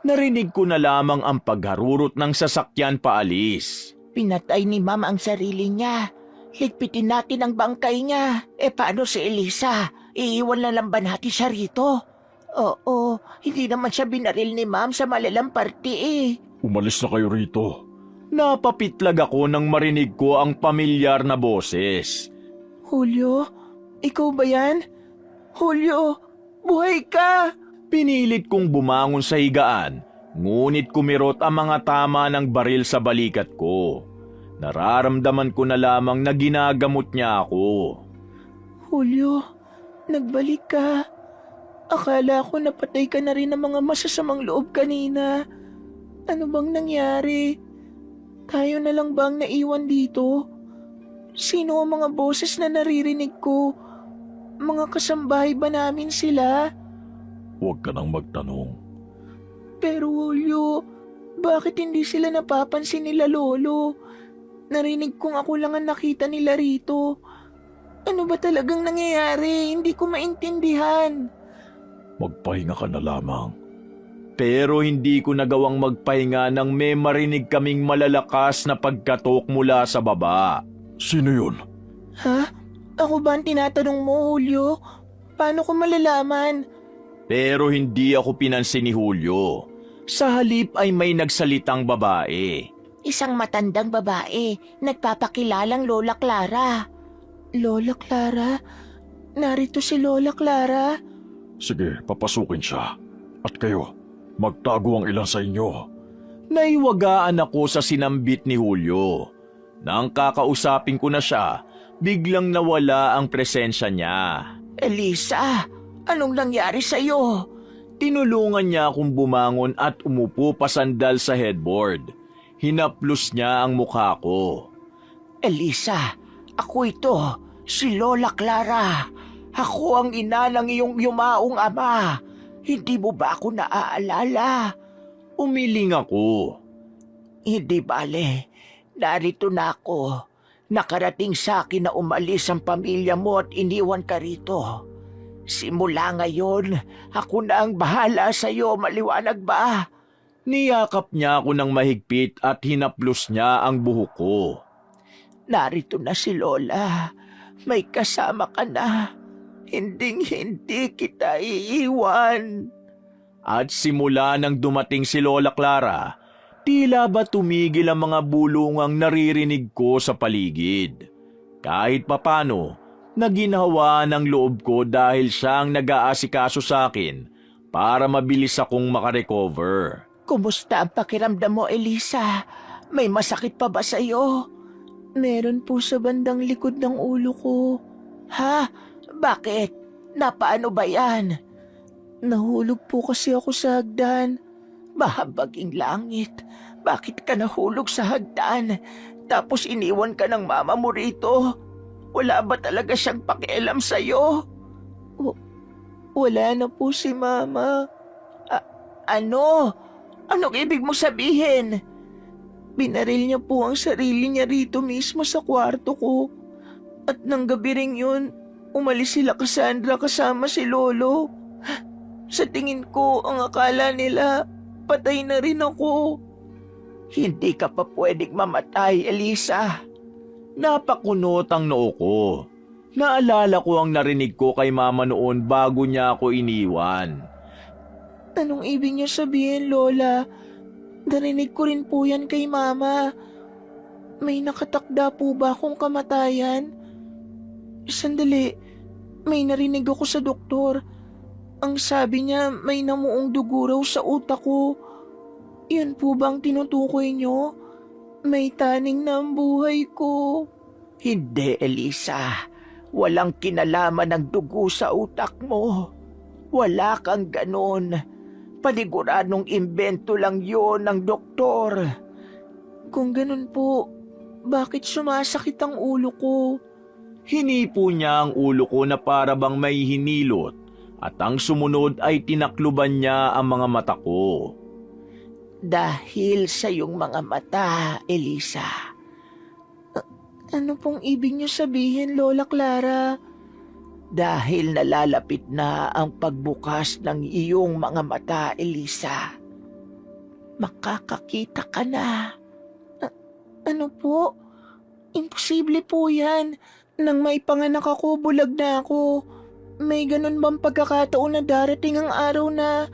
Narinig ko na lamang ang pagharurot ng sasakyan paalis. Pinatay ni Ma'am ang sarili niya. Ligpitin natin ang bangkay niya. Paano si Elisa? Iiwan na lang ba natin siya rito? Oo, hindi naman siya binaril ni Ma'am sa malalang party Umalis na kayo rito. Napapitlag ako nang marinig ko ang pamilyar na boses. Julio, ikaw ba yan? Julio, buhay ka! Pinilit kong bumangon sa higaan, ngunit kumirot ang mga tama ng baril sa balikat ko. Nararamdaman ko na lamang na ginagamot niya ako. Julio, nagbalik ka. Akala ko napatay ka na rin ng mga masasamang loob kanina. Ano bang nangyari? Tayo na lang bang naiwan dito? Sino ang mga boses na naririnig ko? Mga kasambahay ba namin sila? Huwag ka nang magtanong. Pero Julio, bakit hindi sila napapansin nila Lolo? Narinig kong ako lang ang nakita nila rito. Ano ba talagang nangyayari? Hindi ko maintindihan. Magpahinga ka na lamang. Pero hindi ko nagawang magpahinga nang may marinig kaming malalakas na pagkatok mula sa baba. Sino yun? Ha? Ako ba ang tinatanong mo, Julio? Paano ko malalaman? Pero hindi ako pinansin ni Julio. Sa halip ay may nagsalitang babae. Isang matandang babae, nagpapakilalang Lola Clara. Lola Clara? Narito si Lola Clara? Sige, papasukin siya. At kayo, magtago ang ilan sa inyo. Naiwagaan ako sa sinambit ni Julio. Nang kakausapin ko na siya, biglang nawala ang presensya niya. Elisa, anong nangyari sa'yo? Tinulungan niya akong bumangon at umupo pasandal sa headboard. Hinaplos niya ang mukha ko. Elisa, ako ito, si Lola Clara. Ako ang ina ng iyong yumaong ama. Hindi mo ba ako naaalala? Umiling ako. Hindi bale, narito na ako. Nakarating sa akin na umalis ang pamilya mo at iniwan ka rito. Simula ngayon, ako na ang bahala sa iyo, maliwanag ba? Niyakap niya ako ng mahigpit at hinaplos niya ang buhok ko. Narito na si Lola. May kasama ka na. Hinding-hindi kita iiwan. At simula nang dumating si Lola Clara, tila ba tumigil ang mga bulungang naririnig ko sa paligid. Kahit papano, naginhawa ng loob ko dahil siyang nag-aasikaso sa akin para mabilis akong makarecover. Kumusta ang pakiramdam mo, Elisa? May masakit pa ba sa'yo? Meron po sa bandang likod ng ulo ko. Ha? Bakit? Napaano ba yan? Nahulog po kasi ako sa hagdan. Mahabaging langit. Bakit ka nahulog sa hagdan? Tapos iniwan ka ng mama mo rito? Wala ba talaga siyang pakialam sa'yo? Wala na po si mama. Ano? Anong ibig mo sabihin? Binaril niya po ang sarili niya rito mismo sa kwarto ko. At nang gabi ring yun, umalis sila Cassandra kasama si Lolo. Sa tingin ko, ang akala nila, patay na rin ako. Hindi ka pa pwedeng mamatay, Elisa. Napakunot ang noo ko. Naalala ko ang narinig ko kay mama noon bago niya ako iniwan. Anong ibig niyo sabihin, Lola? Narinig ko rin po yan kay mama. May nakatakda po ba akong kamatayan? Sandali, may narinig ako sa doktor. Ang sabi niya may namuong dugo raw sa utak ko. Yun po bang tinutukoy niyo? May taning na ang buhay ko. Hindi, Elisa. Walang kinalaman ng dugo sa utak mo. Wala kang ganon. Paniguradong imbento lang yon ng doktor. Kung ganon po, bakit sumasakit ang ulo ko? Hinipo niya ang ulo ko na para bang may hinilot at ang sumunod ay tinakluban niya ang mga mata ko. Dahil sa iyong mga mata, Elisa. Ano pong ibig niyo sabihin, Lola Clara? Dahil nalalapit na ang pagbukas ng iyong mga mata, Elisa. Makakakita ka na. Ano po? Imposible po yan. Nang may panganak ako, bulag na ako. May ganun bang pagkakataon na darating ang araw na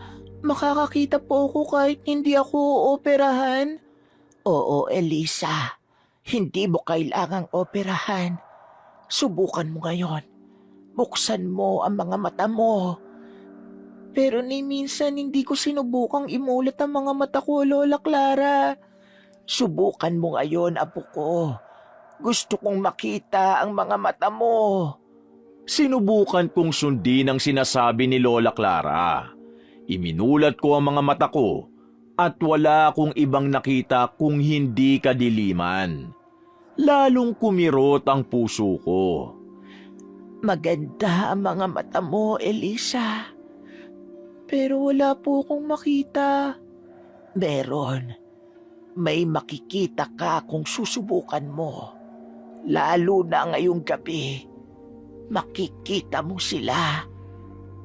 makakakita po ako kahit hindi ako operahan? Oo, Elisa. Hindi mo kailangang operahan. Subukan mo ngayon. Buksan mo ang mga mata mo. Pero ni minsan hindi ko sinubukang imulat ang mga mata ko, Lola Clara. Subukan mo ngayon, apo ko. Gusto kong makita ang mga mata mo. Sinubukan kong sundin ang sinasabi ni Lola Clara. Iminulat ko ang mga mata ko at wala akong ibang nakita kung hindi kadiliman. Lalong kumirot ang puso ko. Maganda ang mga mata mo, Elisa. Pero wala po akong makita. Meron. May makikita ka kung susubukan mo. Lalo na ngayong gabi. Makikita mo sila.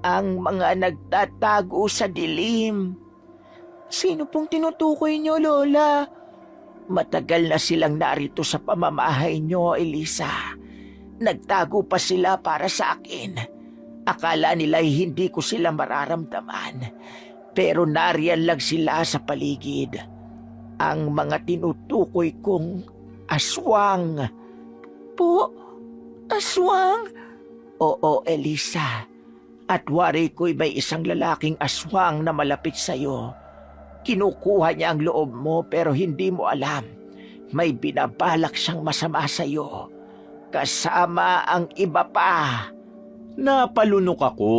Ang mga nagtatago sa dilim. Sino pong tinutukoy niyo, Lola? Matagal na silang narito sa pamamahay niyo, Elisa. Nagtago pa sila para sa akin. Akala nila'y hindi ko sila mararamdaman. Pero nariyan lang sila sa paligid. Ang mga tinutukoy kong aswang. Po? Aswang? Oo, Elisa. At wari ko'y may isang lalaking aswang na malapit sa'yo. Kinukuha niya ang loob mo pero hindi mo alam. May binabalak siyang masama sa'yo. Kasama ang iba pa. Napalunok ako.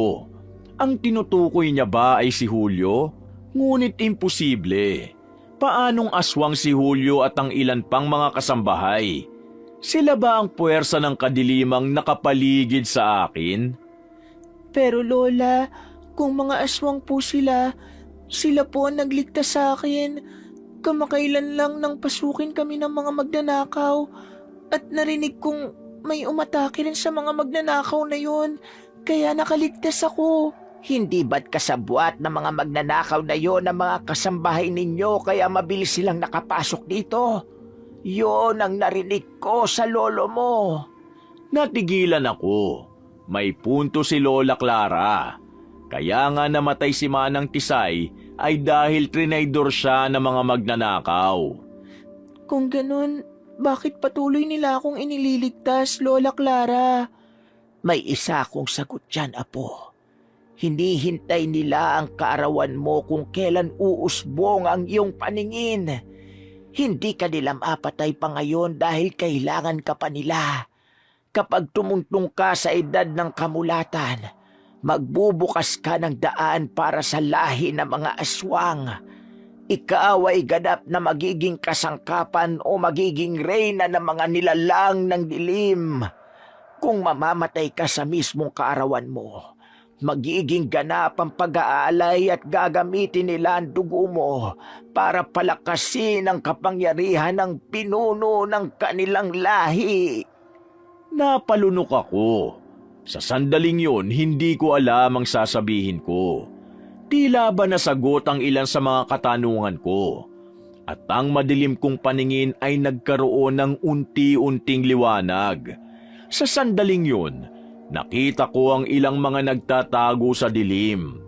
Ang tinutukoy niya ba ay si Julio? Ngunit imposible. Paanong aswang si Julio at ang ilan pang mga kasambahay? Sila ba ang puwersa ng kadilimang nakapaligid sa akin? Pero Lola, kung mga aswang po sila po ang nagligtas sa akin. Kamakailan lang nang pasukin kami ng mga magnanakaw at narinig kong may umatake rin sa mga magnanakaw na yon, kaya nakaligtas ako. Hindi ba't kasabwat ng mga magnanakaw na yon ang mga kasambahay ninyo kaya mabilis silang nakapasok dito? Yon ang narinig ko sa lolo mo. Natigilan ako. May punto si Lola Clara. Kaya nga namatay si Manang Tisay ay dahil trinaydor siya ng mga magnanakaw. Kung ganun, bakit patuloy nila akong inililigtas, Lola Clara? May isa akong sagot dyan, Apo. Hinihintay nila ang kaarawan mo kung kailan uusbong ang iyong paningin. Hindi ka nila mapatay pa ngayon dahil kailangan ka pa nila. Kapag tumuntong ka sa edad ng kamulatan, magbubukas ka ng daan para sa lahi ng mga aswang. ikaw ay ganap na magiging kasangkapan o magiging reyna ng mga nilalang ng dilim. Kung mamamatay ka sa mismong kaarawan mo, magiging ganap ang pag-aalay at gagamitin nila ang dugo mo para palakasin ang kapangyarihan ng pinuno ng kanilang lahi. Napalunok ako. Sa sandaling yun, hindi ko alam ang sasabihin ko. Tila ba nasagot ang ilan sa mga katanungan ko. At ang madilim kong paningin ay nagkaroon ng unti-unting liwanag. Sa sandaling yun, nakita ko ang ilang mga nagtatago sa dilim.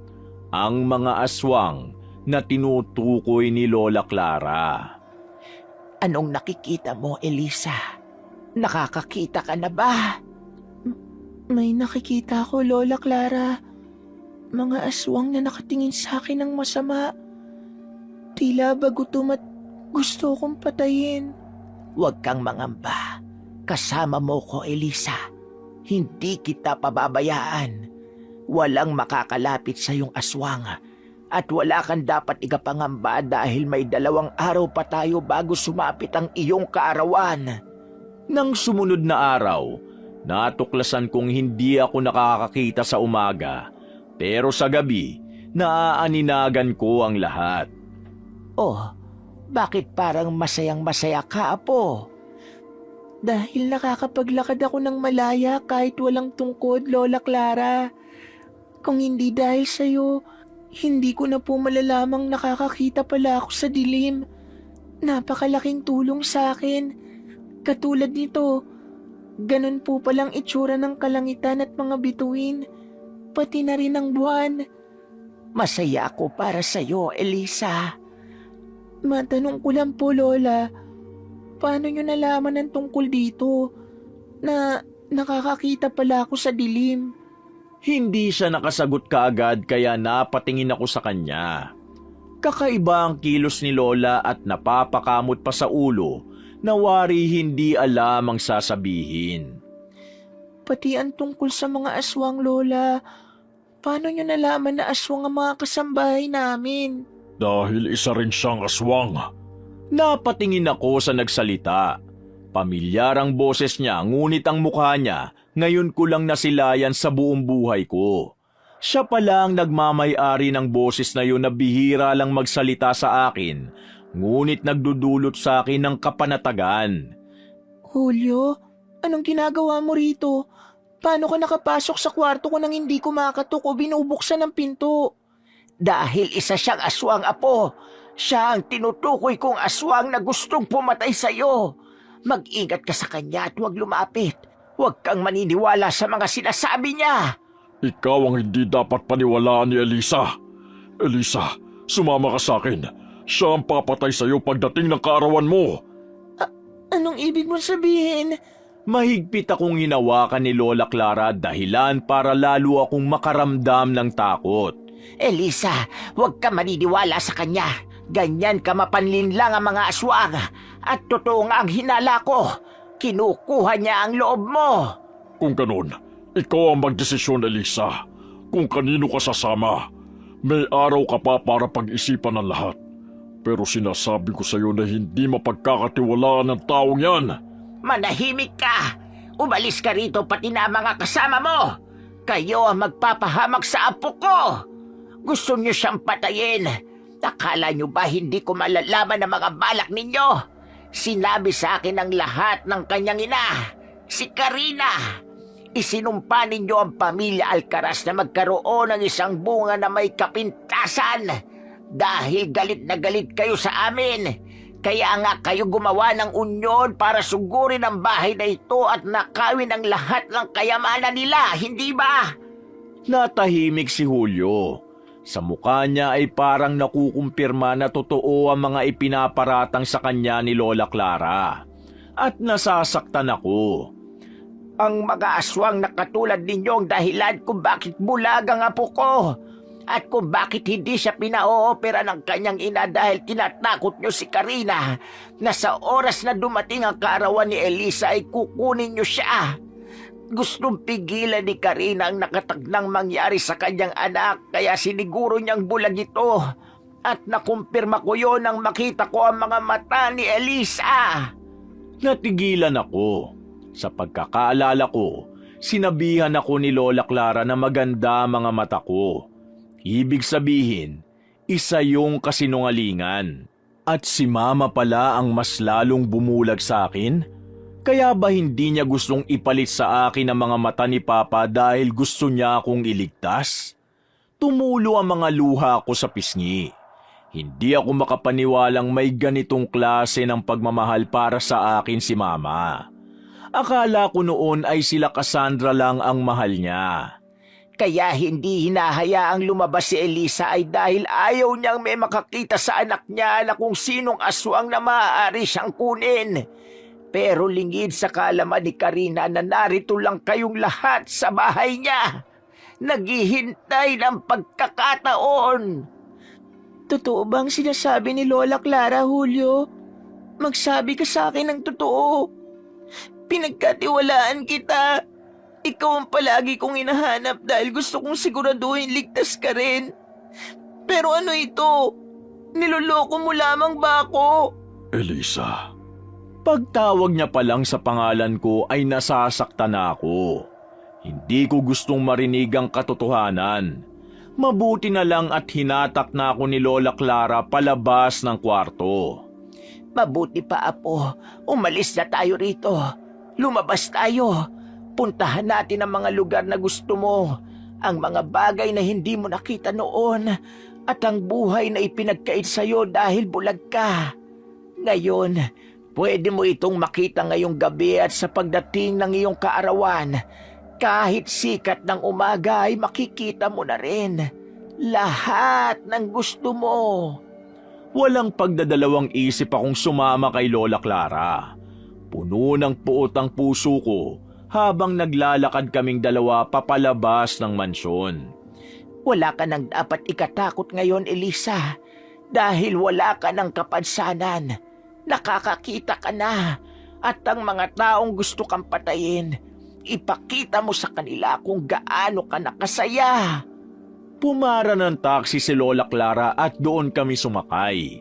Ang mga aswang na tinutukoy ni Lola Clara. Anong nakikita mo, Elisa? Nakakakita ka na ba? May nakikita ko, Lola Clara. Mga aswang na nakatingin sa akin ng masama. Tila ba gutom at gusto kong patayin. Huwag kang mangamba. Kasama mo ko, Elisa. Hindi kita pababayaan. Walang makakalapit sa iyong aswang. At wala kang dapat igapangamba dahil may 2 araw pa tayo bago sumapit ang iyong kaarawan. Nang sumunod na araw, natuklasan kong hindi ako nakakakita sa umaga. Pero sa gabi, naaaninagan ko ang lahat. Oh, bakit parang masayang-masaya ka, Apo? Dahil nakakapaglakad ako ng malaya kahit walang tungkod, Lola Clara. Kung hindi dahil sa'yo, hindi ko na po malalamang nakakakita pala ako sa dilim. Napakalaking tulong sa akin. Katulad nito, ganun po palang itsura ng kalangitan at mga bituin. Pati na rin ang buwan. Masaya ako para sa'yo, Elisa. Matanong ko lang po, Lola. Paano nyo nalaman ang tungkol dito? Na nakakakita pala ako sa dilim. Hindi siya nakasagot kaagad kaya napatingin ako sa kanya. Kakaiba ang kilos ni Lola at napapakamot pa sa ulo na wari hindi alam ang sasabihin. Pati ang tungkol sa mga aswang, Lola. Paano nyo nalaman na aswang ang mga kasambahay namin? Dahil isa rin siyang aswang. Napatingin ako sa nagsalita. Pamilyar ang boses niya ngunit ang mukha niya ngayon ko lang nasilayan sa buong buhay ko. Siya pala ang nagmamay-ari ng boses na yun na bihira lang magsalita sa akin, ngunit nagdudulot sa akin ng kapanatagan. Julio, anong ginagawa mo rito? Paano ka nakapasok sa kwarto ko nang hindi ko makatok o binubuksan ng pinto? Dahil isa siyang aswang, Apo. Siya ang tinutukoy kong aswang na gustong pumatay sa'yo. Mag-ingat ka sa kanya at huwag lumapit. Huwag kang maniniwala sa mga sinasabi niya. Ikaw ang hindi dapat paniwalaan ni Elisa. Elisa, sumama ka sa akin. Siya ang papatay sa'yo pagdating ng kaarawan mo. Anong ibig mong sabihin? Mahigpit akong hinawakan ni Lola Clara dahilan para lalo akong makaramdam ng takot. Elisa, huwag ka maniniwala sa kanya. Ganyan ka mapanlin lang ang mga aswang. At totoo nga ang hinala ko. Kinukuha niya ang loob mo. Kung ganun, ikaw ang magdesisyon, Elisa. Kung kanino ka sasama. May araw ka pa para pag-isipan ang lahat. Pero sinasabi ko sa iyo na hindi mapagkakatiwalaan ng taong yan. Manahimik ka! Umalis ka rito pati na mga kasama mo! Kayo ang magpapahamak sa apo ko! Gusto niyo siyang patayin! Akala niyo ba hindi ko malalaman ang mga balak ninyo? Sinabi sa akin ang lahat ng kanyang ina, si Karina. Isinumpa ninyo ang pamilya Alcaraz na magkaroon ng isang bunga na may kapintasan. Dahil galit na galit kayo sa amin. Kaya nga kayo gumawa ng unyon para sugurin ang bahay na ito at nakawin ang lahat ng kayamanan nila, hindi ba? Natahimik si Julio. Sa mukha niya ay parang nakukumpirma na totoo ang mga ipinaparatang sa kanya ni Lola Clara. At nasasaktan ako. Ang mga aswang na katulad ninyo ang dahilan kung bakit bulag ang apo ko. At kung bakit hindi siya pinaoopera ng kanyang ina dahil tinatakot niyo si Karina na sa oras na dumating ang kaarawan ni Elisa ay kukunin niyo siya. Gustong pigilan ni Karina ang nakatagnang mangyari sa kanyang anak kaya siniguro niyang bulag ito. At nakumpirma ko yon nang makita ko ang mga mata ni Elisa. Natigilan ako. Sa pagkakaalala ko, sinabihan ako ni Lola Clara na maganda ang mga mata ko. Ibig sabihin, isa yung kasinungalingan. At si Mama pala ang mas lalong bumulag sa akin? Kaya ba hindi niya gustong ipalit sa akin ang mga mata ni Papa dahil gusto niya akong iligtas? Tumulo ang mga luha ko sa pisngi. Hindi ako makapaniwalang may ganitong klase ng pagmamahal para sa akin si Mama. Akala ko noon ay sila Cassandra lang ang mahal niya. Kaya hindi hinahayaang lumabas si Elisa ay dahil ayaw niyang may makakita sa anak niya na kung sinong aswang na maaari siyang kunin. Pero lingid sa kaalaman ni Karina na narito lang kayong lahat sa bahay niya. Naghihintay ng pagkakataon. Totoo bang sinasabi ni Lola Clara, Julio? Magsabi ka sa akin ng totoo. Pinagkatiwalaan kita. Ikaw ang palagi kong hinahanap dahil gusto kong siguraduhin ligtas ka rin. Pero ano ito? Niloloko mo lamang ba ako? Elisa. Pagtawag niya pa lang sa pangalan ko ay nasasaktan na ako. Hindi ko gustong marinig ang katotohanan. Mabuti na lang at hinatak na ako ni Lola Clara palabas ng kwarto. Mabuti pa, Apo. Umalis na tayo rito. Lumabas tayo. Puntahan natin ang mga lugar na gusto mo. Ang mga bagay na hindi mo nakita noon. At ang buhay na ipinagkait sa'yo dahil bulag ka. Ngayon, pwede mo itong makita ngayong gabi at sa pagdating ng iyong kaarawan. Kahit sikat ng umaga ay makikita mo na rin. Lahat ng gusto mo. Walang pagdadalawang isip akong sumama kay Lola Clara. Puno ng puot ang puso ko habang naglalakad kaming dalawa papalabas ng mansyon. Wala ka nang dapat ikatakot ngayon, Elisa. Dahil wala ka ng kapansanan. Nakakakita ka na. At ang mga taong gusto kang patayin, ipakita mo sa kanila kung gaano ka nakasaya. Pumara ng taxi si Lola Clara at doon kami sumakay.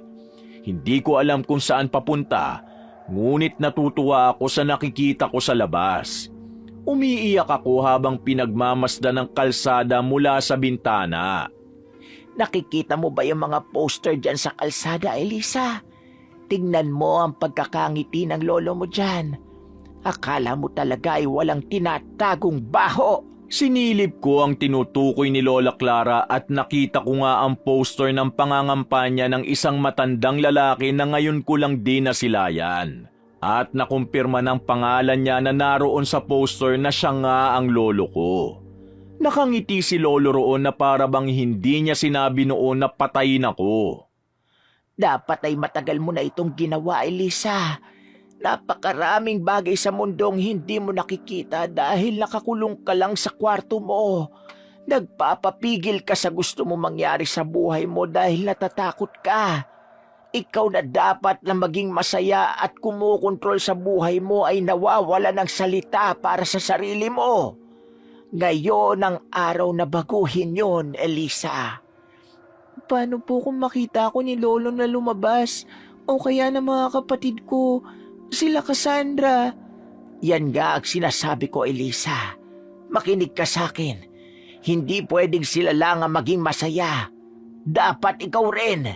Hindi ko alam kung saan papunta, ngunit natutuwa ako sa nakikita ko sa labas. Umiiyak ako habang pinagmamasdan ng kalsada mula sa bintana. Nakikita mo ba yung mga poster dyan sa kalsada, Elisa? Tingnan mo ang pagkakangiti ng lolo mo dyan. Akala mo talaga ay walang tinatagong baho. Sinilip ko ang tinutukoy ni Lola Clara at nakita ko nga ang poster ng pangangampanya ng isang matandang lalaki na ngayon ko lang din nasilayan. At nakumpirma ng pangalan niya na naroon sa poster na siya nga ang lolo ko. Nakangiti si lolo roon na para bang hindi niya sinabi noon na patayin ako. Dapat ay matagal mo na itong ginawa, Elisa. Napakaraming bagay sa mundong hindi mo nakikita dahil nakakulong ka lang sa kwarto mo. Nagpapapigil ka sa gusto mo mangyari sa buhay mo dahil natatakot ka. Ikaw na dapat na maging masaya at kumukontrol sa buhay mo ay nawawala ng salita para sa sarili mo. Ngayon ang araw na baguhin yon, Elisa. Paano po kung makita ko ni Lolo na lumabas? O kaya ng mga kapatid ko, sila Cassandra? Yan nga ang sinasabi ko, Elisa. Makinig ka sa akin. Hindi pwedeng sila lang ang maging masaya. Dapat ikaw rin.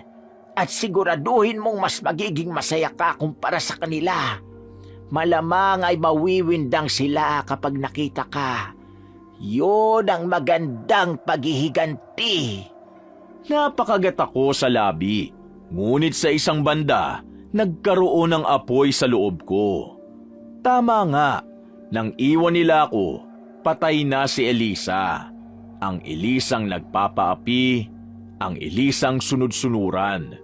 At siguraduhin mong mas magiging masaya ka kumpara sa kanila. Malamang ay mawiwindang sila kapag nakita ka. Yun ang magandang paghihiganti. Napakagat ako sa labi. Ngunit sa isang banda, nagkaroon ng apoy sa loob ko. Tama nga, nang iwan nila ako, patay na si Elisa. Ang Elisang nagpapaapi, ang Elisang sunod-sunuran.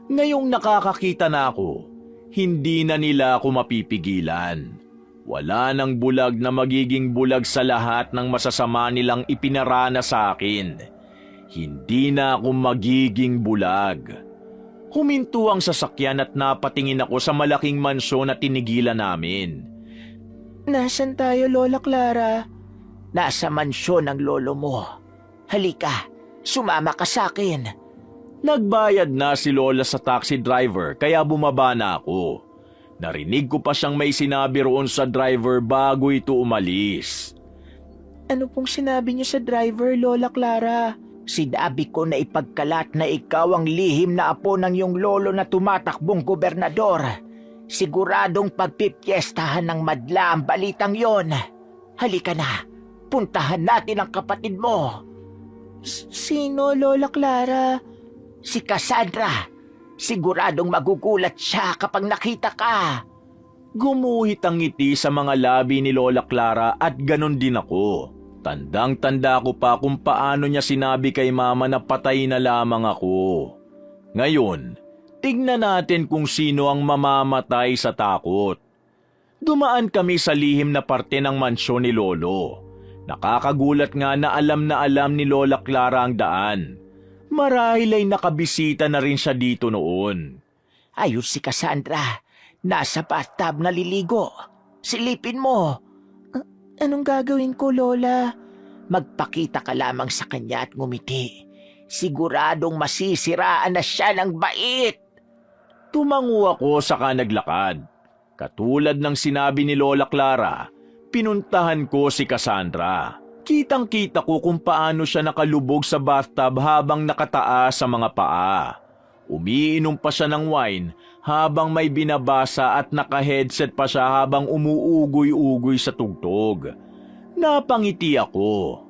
Ngayong nakakakita na ako, hindi na nila ako mapipigilan. Wala nang bulag na magiging bulag sa lahat ng masasama nilang ipinarana sa akin. Hindi na ako magiging bulag. Huminto ang sasakyan at napatingin ako sa malaking mansyon na tinigilan namin. Nasaan tayo, Lola Clara? Nasa mansyon ng lolo mo. Halika, sumama ka sa akin. Nagbayad na si Lola sa taxi driver kaya bumaba na ako. Narinig ko pa siyang may sinabi roon sa driver bago ito umalis. Ano pong sinabi niyo sa driver, Lola Clara? Sinabi ko na ipagkalat na ikaw ang lihim na apo ng iyong lolo na tumatakbong gobernador. Siguradong pagpipiestahan ng madla ang balitang yon. Halika na, puntahan natin ang kapatid mo. Sino, Lola Clara? Si Cassandra. Siguradong magugulat siya kapag nakita ka. Gumuhit ang ngiti sa mga labi ni Lola Clara at ganon din ako. Tandang-tanda ko pa kung paano niya sinabi kay Mama na patay na lamang ako. Ngayon, tignan natin kung sino ang mamamatay sa takot. Dumaan kami sa lihim na parte ng mansyon ni Lolo. Nakakagulat nga na alam ni Lola Clara ang daan. Marahil ay nakabisita na rin siya dito noon. Ayos si Cassandra. Nasa bathtub naliligo. Silipin mo. Anong gagawin ko, Lola? Magpakita ka lamang sa kanya at ngumiti. Siguradong masisiraan na siya ng bait. Tumango ako saka naglakad. Katulad ng sinabi ni Lola Clara, pinuntahan ko si Cassandra. Kitang-kita ko kung paano siya nakalubog sa bathtub habang nakataas sa mga paa. Umiinom pa siya ng wine habang may binabasa at naka-headset pa siya habang umuugoy-ugoy sa tugtog. Napangiti ako.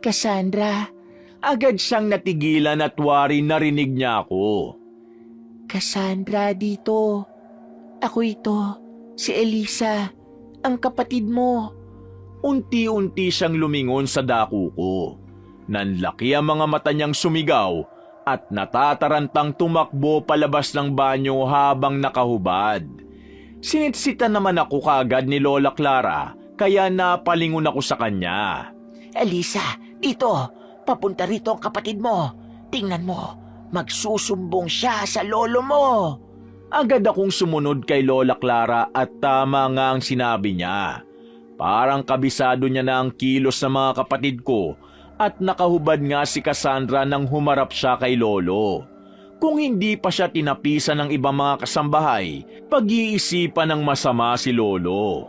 Cassandra, Agad siyang natigilan at wari narinig niya ako. Cassandra, dito. Ako ito, si Elisa, ang kapatid mo. Unti-unti siyang lumingon sa dako ko. Nanlaki ang mga mata niyang sumigaw at natatarantang tumakbo palabas ng banyo habang nakahubad. Sinitsitan naman ako kaagad ni Lola Clara kaya napalingon ako sa kanya. Elisa, dito. Papunta rito ang kapatid mo. Tingnan mo, magsusumbong siya sa lolo mo. Agad akong sumunod kay Lola Clara at tama nga ang sinabi niya. Parang kabisado niya na ang kilos ng mga kapatid ko at nakahubad nga si Cassandra nang humarap siya kay Lolo. Kung hindi pa siya tinapisan ng ibang mga kasambahay, pag-iisipan ng masama si Lolo.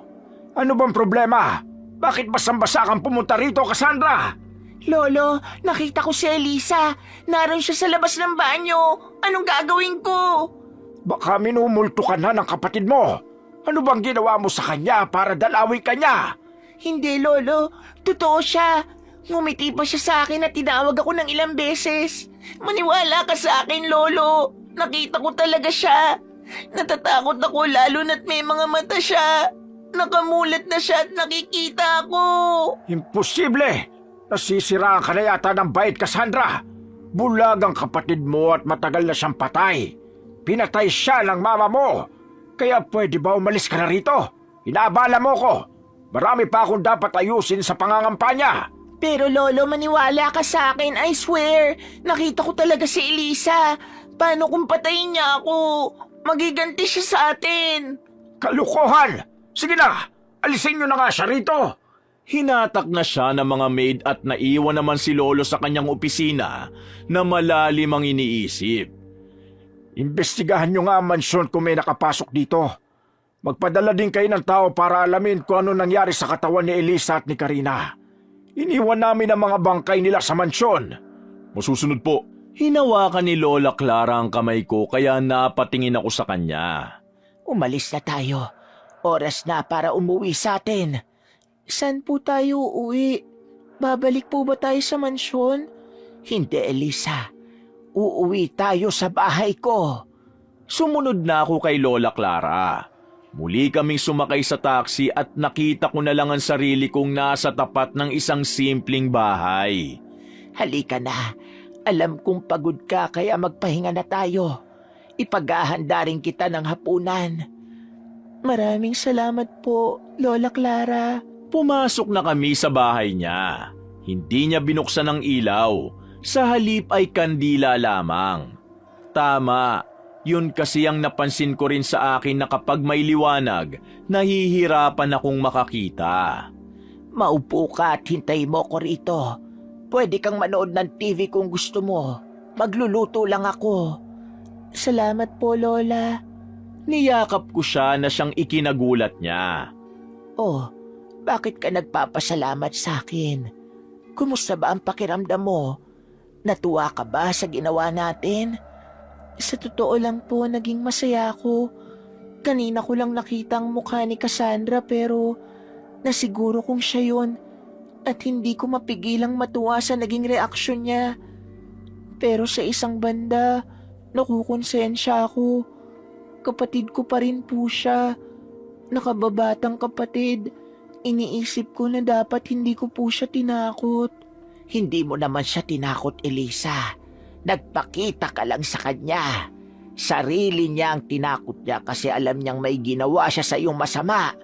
Ano bang problema? Bakit basang-basa kang pumunta rito, Cassandra? Lolo, nakita ko si Elisa. Naroon siya sa labas ng banyo. Anong gagawin ko? Baka minumulto ka na ng kapatid mo. Ano bang ginawa mo sa kanya para dalawin ka niya? Hindi, Lolo. Totoo siya. Ngumiti pa siya sa akin at tinawag ako ng ilang beses. Maniwala ka sa akin, Lolo. Nakita ko talaga siya. Natatakot ako lalo na't may mga mata siya. Nakamulat na siya at nakikita ako. Imposible! Nasisiraan ka na yata ng bait, Cassandra. Bulag ang kapatid mo at matagal na siyang patay. Pinatay siya ng mama mo. Kaya pwede ba umalis ka na rito? Inaabala mo ko. Marami pa akong dapat ayusin sa pangangampanya. Pero Lolo, maniwala ka sa akin, I swear. Nakita ko talaga si Elisa. Paano kung patayin niya ako? Magiganti siya sa atin. Kalukuhan! Sige na, alisin nyo na nga siya rito. Hinatak na siya ng mga maid at naiwan naman si Lolo sa kanyang opisina na malalim ang iniisip. Imbestigahan nyo nga ang mansyon kung may nakapasok dito. Magpadala din kayo ng tao para alamin kung ano nangyari sa katawan ni Elisa at ni Karina. Iniwan namin ang mga bangkay nila sa mansyon. Masusunod po. Hinawakan ni Lola Clara ang kamay ko kaya napatingin ako sa kanya. Umalis na tayo. Oras na para umuwi sa atin. Saan po tayo uuwi? Babalik po ba tayo sa mansyon? Hindi, Elisa. Uuwi tayo sa bahay ko. Sumunod na ako kay Lola Clara. Muli kaming sumakay sa taxi at nakita ko na lang ang sarili kong nasa tapat ng isang simpleng bahay. Halika na. Alam kong pagod ka kaya magpahinga na tayo. Ipaghahanda rin kita ng hapunan. Maraming salamat po, Lola Clara. Pumasok na kami sa bahay niya. Hindi niya binuksan ang ilaw. Sa halip ay kandila lamang. Tama, yun kasi ang napansin ko rin sa akin na kapag may liwanag, nahihirapan akong makakita. Maupo ka at hintay mo ko rito. Pwede kang manood ng TV kung gusto mo. Magluluto lang ako. Salamat po, Lola. Niyakap ko siya na siyang ikinagulat niya. Oh, bakit ka nagpapasalamat sa akin? Kumusta ba ang pakiramdam mo? Natuwa ka ba sa ginawa natin? Sa totoo lang po, naging masaya ako. Kanina ko lang nakita ang mukha ni Cassandra pero nasiguro kong siya yun at hindi ko mapigilang matuwa sa naging reaksyon niya. Pero sa isang banda, nakukonsensya ako. Kapatid ko pa rin po siya. Nakababatang kapatid. Iniisip ko na dapat hindi ko po siya tinakot. Hindi mo naman siya tinakot, Elisa. Nagpakita ka lang sa kanya. Sarili niya ang tinakot niya kasi alam niyang may ginawa siya sa iyong masama.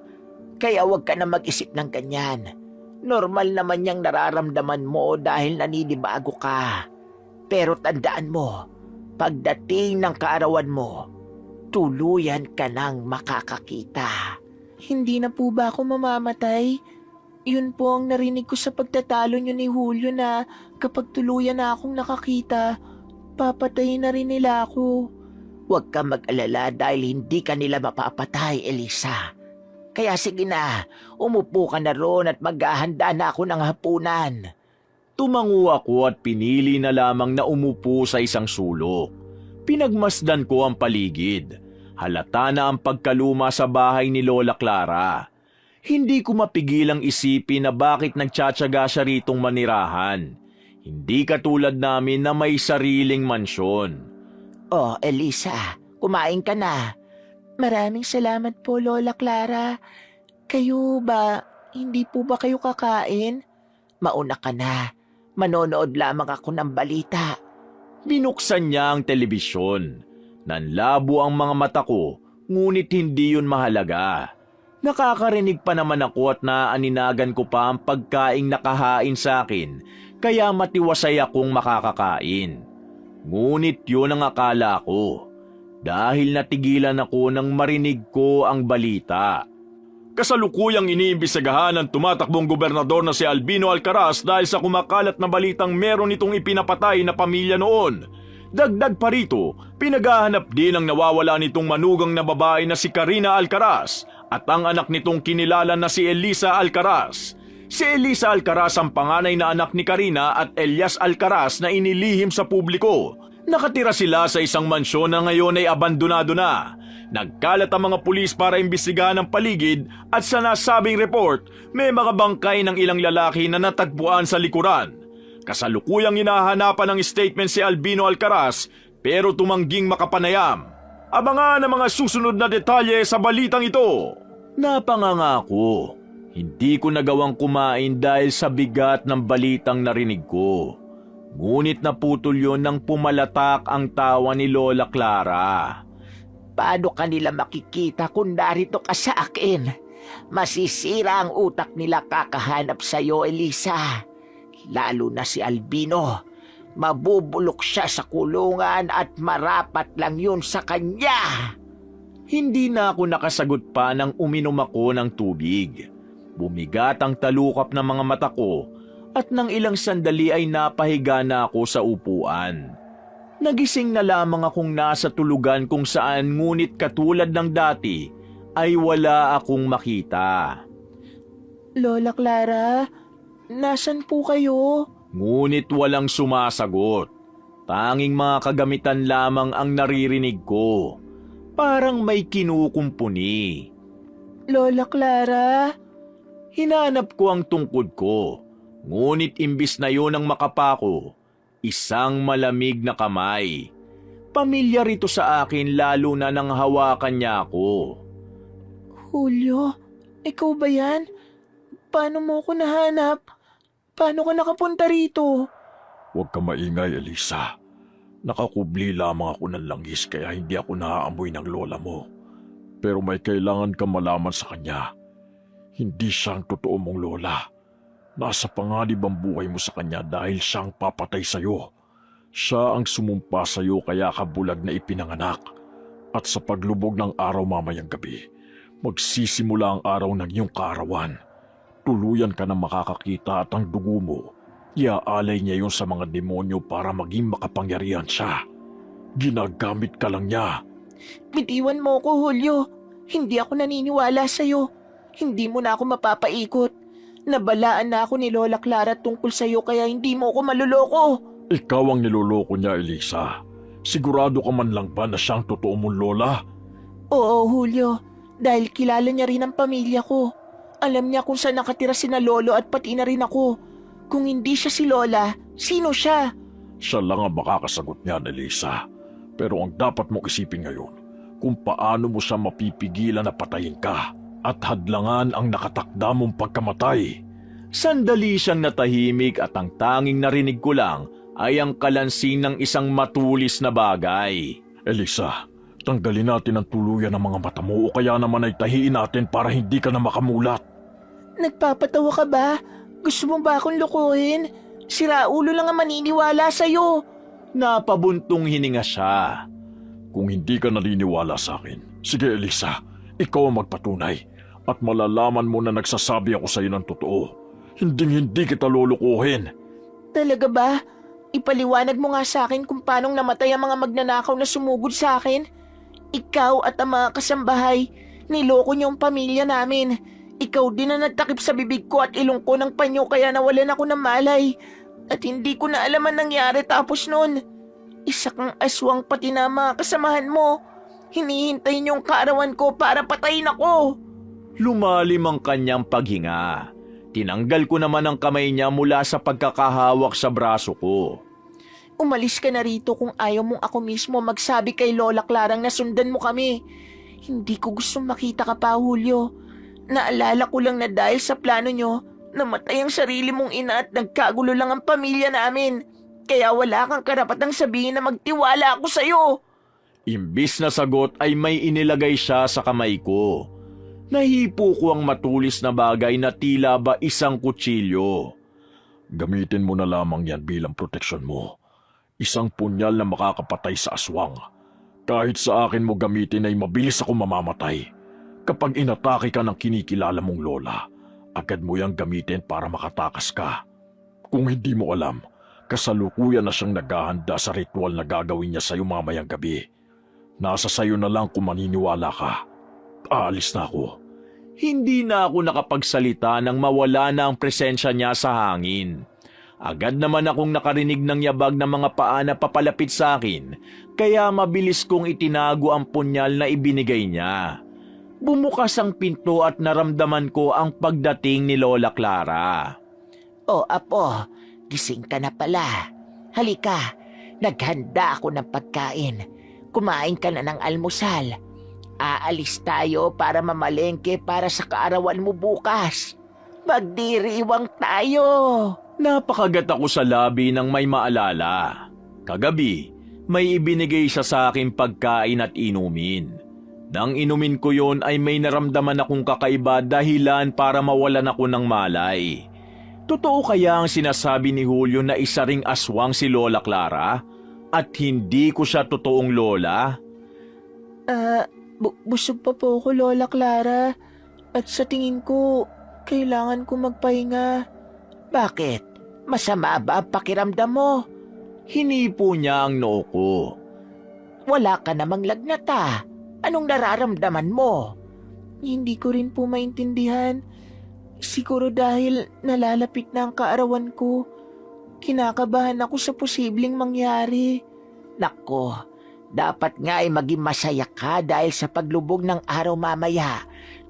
Kaya huwag ka na mag-isip ng ganyan. Normal naman niyang nararamdaman mo dahil naninibago ka. Pero tandaan mo, pagdating ng kaarawan mo, tuluyan ka nang makakakita. Hindi na po ba ako mamamatay? Yun po ang narinig ko sa pagtatalo niyo ni Julio na kapag tuluyan na akong nakakita, papatayin na rin nila ako. Huwag ka mag-alala dahil hindi ka nila mapapatay, Elisa. Kaya sige na, umupo ka na roon at maghahanda na ako ng hapunan. Tumango ako at pinili na lamang na umupo sa isang sulok. Pinagmasdan ko ang paligid. Halata na ang pagkaluma sa bahay ni Lola Clara. Hindi ko mapigilang isipin na bakit nagtsatsaga siya ritong manirahan. Hindi katulad namin na may sariling mansyon. Oh, Elisa, kumain ka na. Maraming salamat po, Lola Clara. Kayo ba, hindi po ba kayo kakain? Mauna ka na. Manonood lamang ako ng balita. Binuksan niya ang telebisyon. Nanlabo ang mga mata ko, ngunit hindi yun mahalaga. Nakakarinig pa naman ako at naaaninagan ko pa ang pagkaing nakahain sa akin, kaya matiwasay akong makakakain. Ngunit yun ang akala ko, dahil natigilan ako nang marinig ko ang balita. Kasalukuyang iniimbestigahan ng tumatakbong gobernador na si Albino Alcaraz dahil sa kumakalat na balitang meron itong ipinapatay na pamilya noon. Dagdag pa rito, pinaghahanap din ang nawawala nitong manugang na babae na si Karina Alcaraz at ang anak nitong kinilala na si Elisa Alcaraz. Si Elisa Alcaraz ang panganay na anak ni Karina at Elias Alcaraz na inilihim sa publiko. Nakatira sila sa isang mansyon na ngayon ay abandonado na. Nagkalat ang mga pulis para imbestigahan ang paligid at sa nasabing report, may mga bangkay ng ilang lalaki na natagpuan sa likuran. Kasalukuyang hinahanapan ng statement si Albino Alcaraz pero tumangging makapanayam. Abangan ang mga susunod na detalye sa balitang ito. Napanganga ako. Hindi ko nagawang kumain dahil sa bigat ng balitang narinig ko. Ngunit naputol yun nang pumalatak ang tawa ni Lola Clara. Paano kanila makikita kung narito ka sa akin? Masisira ang utak nila kakahanap sa'yo, Elisa. Lalo na si Albino. Mabubulok siya sa kulungan at marapat lang yun sa kanya. Hindi na ako nakasagot pa nang uminom ako ng tubig. Bumigat ang talukap ng mga mata ko at nang ilang sandali ay napahiga na ako sa upuan. Nagising na lamang akong nasa tulugan kung saan ngunit katulad ng dati ay wala akong makita. Lola Clara, nasan po kayo? Ngunit walang sumasagot. Tanging mga kagamitan lamang ang naririnig ko. Parang may kinukumpuni. Lola Clara? Hinanap ko ang tungkod ko. Ngunit imbis na yun ang makapako, isang malamig na kamay. Pamilyar ito sa akin lalo na nang hawakan niya ako. Julio, ikaw ba yan? Paano mo ko nahanap? Paano ka nakapunta rito? Huwag ka maingay, Elisa. Nakakubli lamang ako ng langis kaya hindi ako naaamoy ng lola mo. Pero may kailangan ka malaman sa kanya. Hindi siya ang totoo mong lola. Nasa panganib ang buhay mo sa kanya dahil siyang papatay sa'yo. Siya ang sumumpa sa'yo kaya ka bulag na ipinanganak. At sa paglubog ng araw mamayang gabi, magsisimula ang araw ng iyong kaarawan. Tuluyan ka na makakakita at ang dugo mo Iaalay niya yun sa mga demonyo para maging makapangyarihan siya. Ginagamit ka lang niya. Bitiwan mo ko, Julio. Hindi ako naniniwala sa'yo. Hindi mo na ako mapapaikot. Nabalaan na ako ni Lola Clara tungkol sa'yo kaya hindi mo ako maluloko. Ikaw ang niloloko niya, Elisa. Sigurado ka man lang ba na siyang totoo mong lola? Oo, Julio. Dahil kilala niya rin ang pamilya ko. Alam niya kung saan nakatira sina Lolo at pati na rin ako. Kung hindi siya si Lola, sino siya? Siya lang ang makakasagot niyan, Elisa. Pero ang dapat mo isipin ngayon, kung paano mo siya mapipigilan na patayin ka at hadlangan ang nakatakda mong pagkamatay. Sandali siyang natahimik at ang tanging narinig ko lang ay ang kalansing ng isang matulis na bagay. Elisa, tanggalin natin ang tuluyan ng mga mata mo o kaya naman ay tahiin natin para hindi ka na makamulat. Nagpapatawa ka ba? Gusto mo ba akong lokohin? Si Raulo lang ang maniniwala sa'yo. Napabuntong hininga siya. Kung hindi ka naniniwala sa akin, sige Elisa, ikaw ang magpatunay at malalaman mo na nagsasabi ako sa iyo ng totoo. Hindi kita lulukuhin. Talaga ba? Ipaliwanag mo nga sa akin kung paanong namatay ang mga magnanakaw na sumugod sa akin. Ikaw at ang mga kasambahay, niloko niyo ang pamilya namin. Ikaw din na nagtakip sa bibig ko at ilong ko ng panyo kaya nawalan ako ng malay. At hindi ko na alam ang nangyari tapos nun. Isa kang aswang pati na mga kasamahan mo. Hinihintay niyo ang kaarawan ko para patayin ako. Lumalim ang kanyang paghinga. Tinanggal ko naman ang kamay niya mula sa pagkakahawak sa braso ko. Umalis ka na rito kung ayaw mong ako mismo magsabi kay Lola Clarang na sundan mo kami. Hindi ko gustong makita ka pa, Julio. Naalala ko lang na dahil sa plano nyo, namatay ang sarili mong ina at nagkagulo lang ang pamilya namin. Kaya wala kang karapatang sabihin na magtiwala ako sa'yo. Imbis na sagot ay may inilagay siya sa kamay ko. Nahipo ko ang matulis na bagay na tila ba isang kutsilyo. Gamitin mo na lamang yan bilang proteksyon mo. Isang punyal na makakapatay sa aswang. Kahit sa akin mo gamitin ay mabilis ako mamamatay. Kapag inatake ka ng kinikilala mong lola, agad mo yang gamitin para makatakas ka. Kung hindi mo alam, kasalukuyan na siyang naghahanda sa ritual na gagawin niya sa'yo mamayang gabi. Nasa sayo na lang kung maniniwala ka. Aalis na ako. Hindi na ako nakapagsalita nang mawala na ang presensya niya sa hangin. Agad naman akong nakarinig ng yabag ng mga paa na papalapit sa akin, kaya mabilis kong itinago ang punyal na ibinigay niya. Bumukas ang pinto at naramdaman ko ang pagdating ni Lola Clara. O apo, gising ka na pala. Halika, naghanda ako ng pagkain. Kumain ka na ng almusal. Aalis tayo para mamalengke para sa kaarawan mo bukas. Magdiriwang tayo. Napakagat ako sa labi nang may maalala. Kagabi, may ibinigay siya sa akin pagkain at inumin. Nang inumin ko yon ay may naramdaman akong kakaiba dahilan para mawalan ako ng malay. Totoo kaya ang sinasabi ni Julio na isa ring aswang si Lola Clara? At hindi ko siya totoong lola? Busog pa po ako, Lola Clara. At sa tingin ko, kailangan ko magpahinga. Bakit? Masama ba ang pakiramdam mo? Hinipo niya ang noo ko. Wala ka namang lagnat ah. Anong nararamdaman mo? Hindi ko rin po maintindihan. Siguro dahil nalalapit na ang kaarawan ko. Kinakabahan ako sa posibleng mangyari. Nako, dapat nga ay maging masaya ka dahil sa paglubog ng araw mamaya.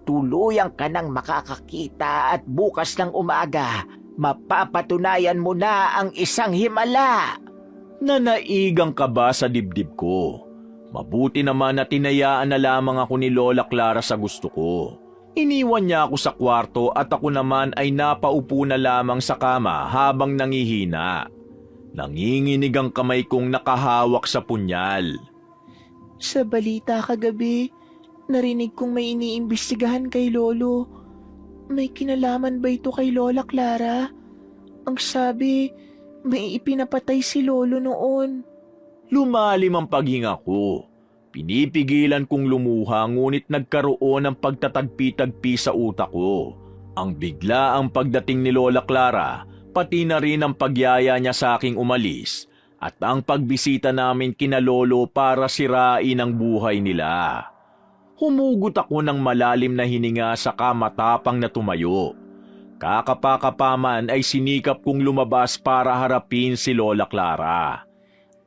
Tuluyang ka nang makakakita at bukas ng umaga, mapapatunayan mo na ang isang himala. Nanaigang kaba sa dibdib ko. Mabuti naman na tinayaan na lamang ako ni Lola Clara sa gusto ko. Iniwan niya ako sa kwarto at ako naman ay napaupo na lamang sa kama habang nangihina. Nanginginig ang kamay kong nakahawak sa punyal. Sa balita kagabi, narinig kong may iniimbestigahan kay Lolo. May kinalaman ba ito kay Lola Clara? Ang sabi, may ipinapatay si Lolo noon. Lumalim ang paghinga ko. Pinipigilan kong lumuha ngunit nagkaroon ng pagtatagpi-tagpi sa utak ko. Ang bigla ang pagdating ni Lola Clara, pati na rin ang pagyaya niya sa aking umalis at ang pagbisita namin kina Lolo para sirain ang buhay nila. Humugot ako ng malalim na hininga saka matapang na tumayo. Kakapakapaman ay sinikap kong lumabas para harapin si Lola Clara.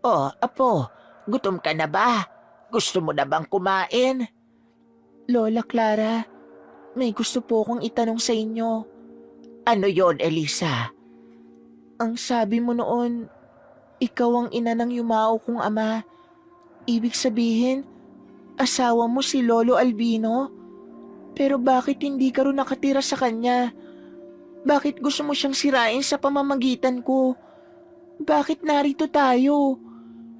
Oh, Apo, gutom ka na ba? Gusto mo na bang kumain? Lola Clara, may gusto po akong itanong sa inyo. Ano yon, Elisa? Ang sabi mo noon, ikaw ang ina ng yumao kong ama. Ibig sabihin, asawa mo si Lolo Albino? Pero bakit hindi ka rin nakatira sa kanya? Bakit gusto mo siyang sirain sa pamamagitan ko? Bakit narito tayo?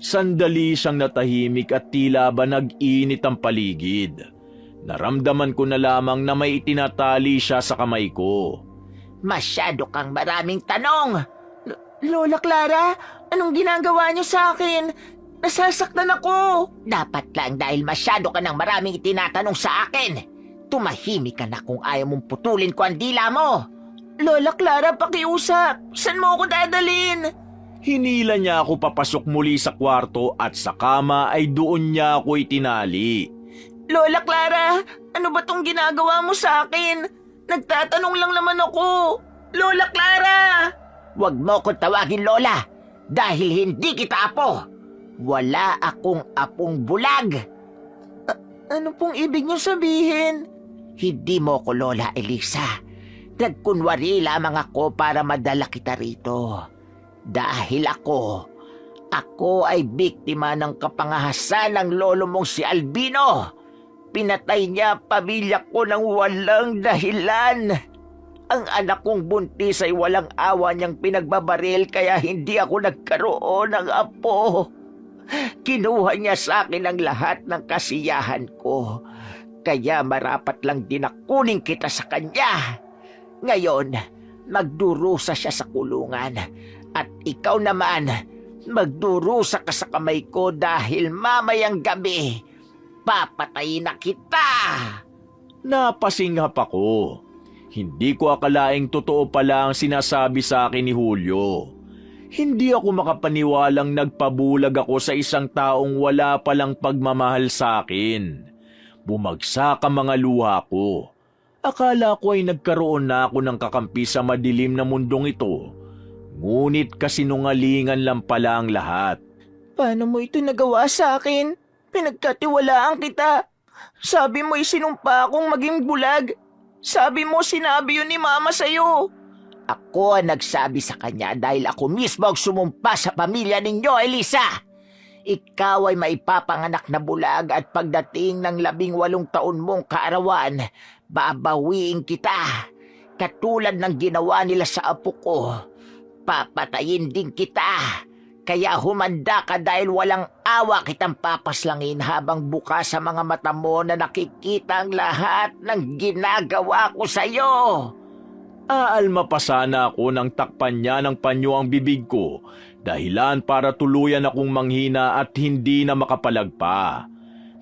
Sandali siyang natahimik at tila ba nag-init ang paligid. Naramdaman ko na lamang na may itinatali siya sa kamay ko. Masyado kang maraming tanong. Lola Clara, anong ginagawa niyo sa akin? Nasasaktan ako! Dapat lang dahil masyado ka ng maraming itinatanong sa akin. Tumahimik ka na kung ayaw mong putulin ko ang dila mo. Lola Clara, pakiusap! Saan mo ako dadalhin? Hinila niya ako papasok muli sa kwarto at sa kama ay doon niya ako itinali. Lola Clara, ano ba tong ginagawa mo sa akin? Nagtatanong lang naman ako. Lola Clara! Huwag mo ko tawagin Lola dahil hindi kita apo. Wala akong apong bulag. Ano pong ibig niyo sabihin? Hindi mo ko Lola Elisa. Nagkunwari lamang ako para madala kita rito. Dahil ako ay biktima ng kapangahasan ng lolo mong si Albino. Pinatay niya pamilya ko ng walang dahilan. Ang anak kong buntis ay walang awa niyang pinagbabaril kaya hindi ako nagkaroon ng apo. Kinuha niya sa akin ang lahat ng kasiyahan ko. Kaya marapat lang din na kunin kita sa kanya. Ngayon, magdurusa siya sa kulungan. At ikaw naman, magdurusa ka sa kamay ko dahil mamayang gabi, papatayin na kita. Napasinghap ako. Hindi ko akalaing totoo pala ang sinasabi sa akin ni Julio. Hindi ako makapaniwalang nagpabulag ako sa isang taong wala palang pagmamahal sa akin. Bumagsak ang mga luha ko. Akala ko ay nagkaroon na ako ng kakampi sa madilim na mundong ito. Ngunit kasinungalingan lang pala ang lahat. Paano mo ito nagawa sa akin? Pinagkatiwalaan kita. Sabi mo isinumpa akong maging bulag. Sabi mo sinabi yun ni Mama sa'yo. Ako ang nagsabi sa kanya dahil ako mismo ang sumumpa sa pamilya ninyo, Elisa. Ikaw ay maipapanganak na bulag at pagdating ng 18 taon mong kaarawan, babawiin kita. Katulad ng ginawa nila sa apo ko, papatayin din kita. Kaya humanda ka dahil walang awa kitang papaslangin habang bukas sa mga mata mo na nakikita ang lahat ng ginagawa ko sa'yo. Aalma pa sana ako nang takpan niya ng panyo ang bibig ko, dahilan para tuluyan akong manghina at hindi na makapalagpa.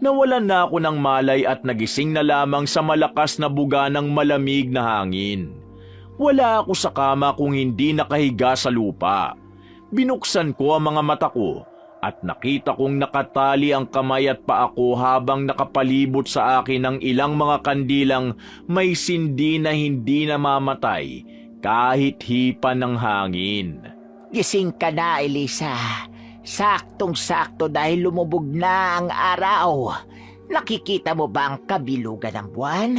Nawalan na ako ng malay at nagising na lamang sa malakas na buga ng malamig na hangin. Wala ako sa kama kung hindi nakahiga sa lupa. Binuksan ko ang mga mata ko at nakita kong nakatali ang kamay at paa ko habang nakapalibot sa akin ang ilang mga kandilang may sindi na hindi namamatay kahit hipa ng hangin. Gising ka na, Elisa. Saktong-sakto dahil lumubog na ang araw. Nakikita mo ba ang kabilugan ng buwan?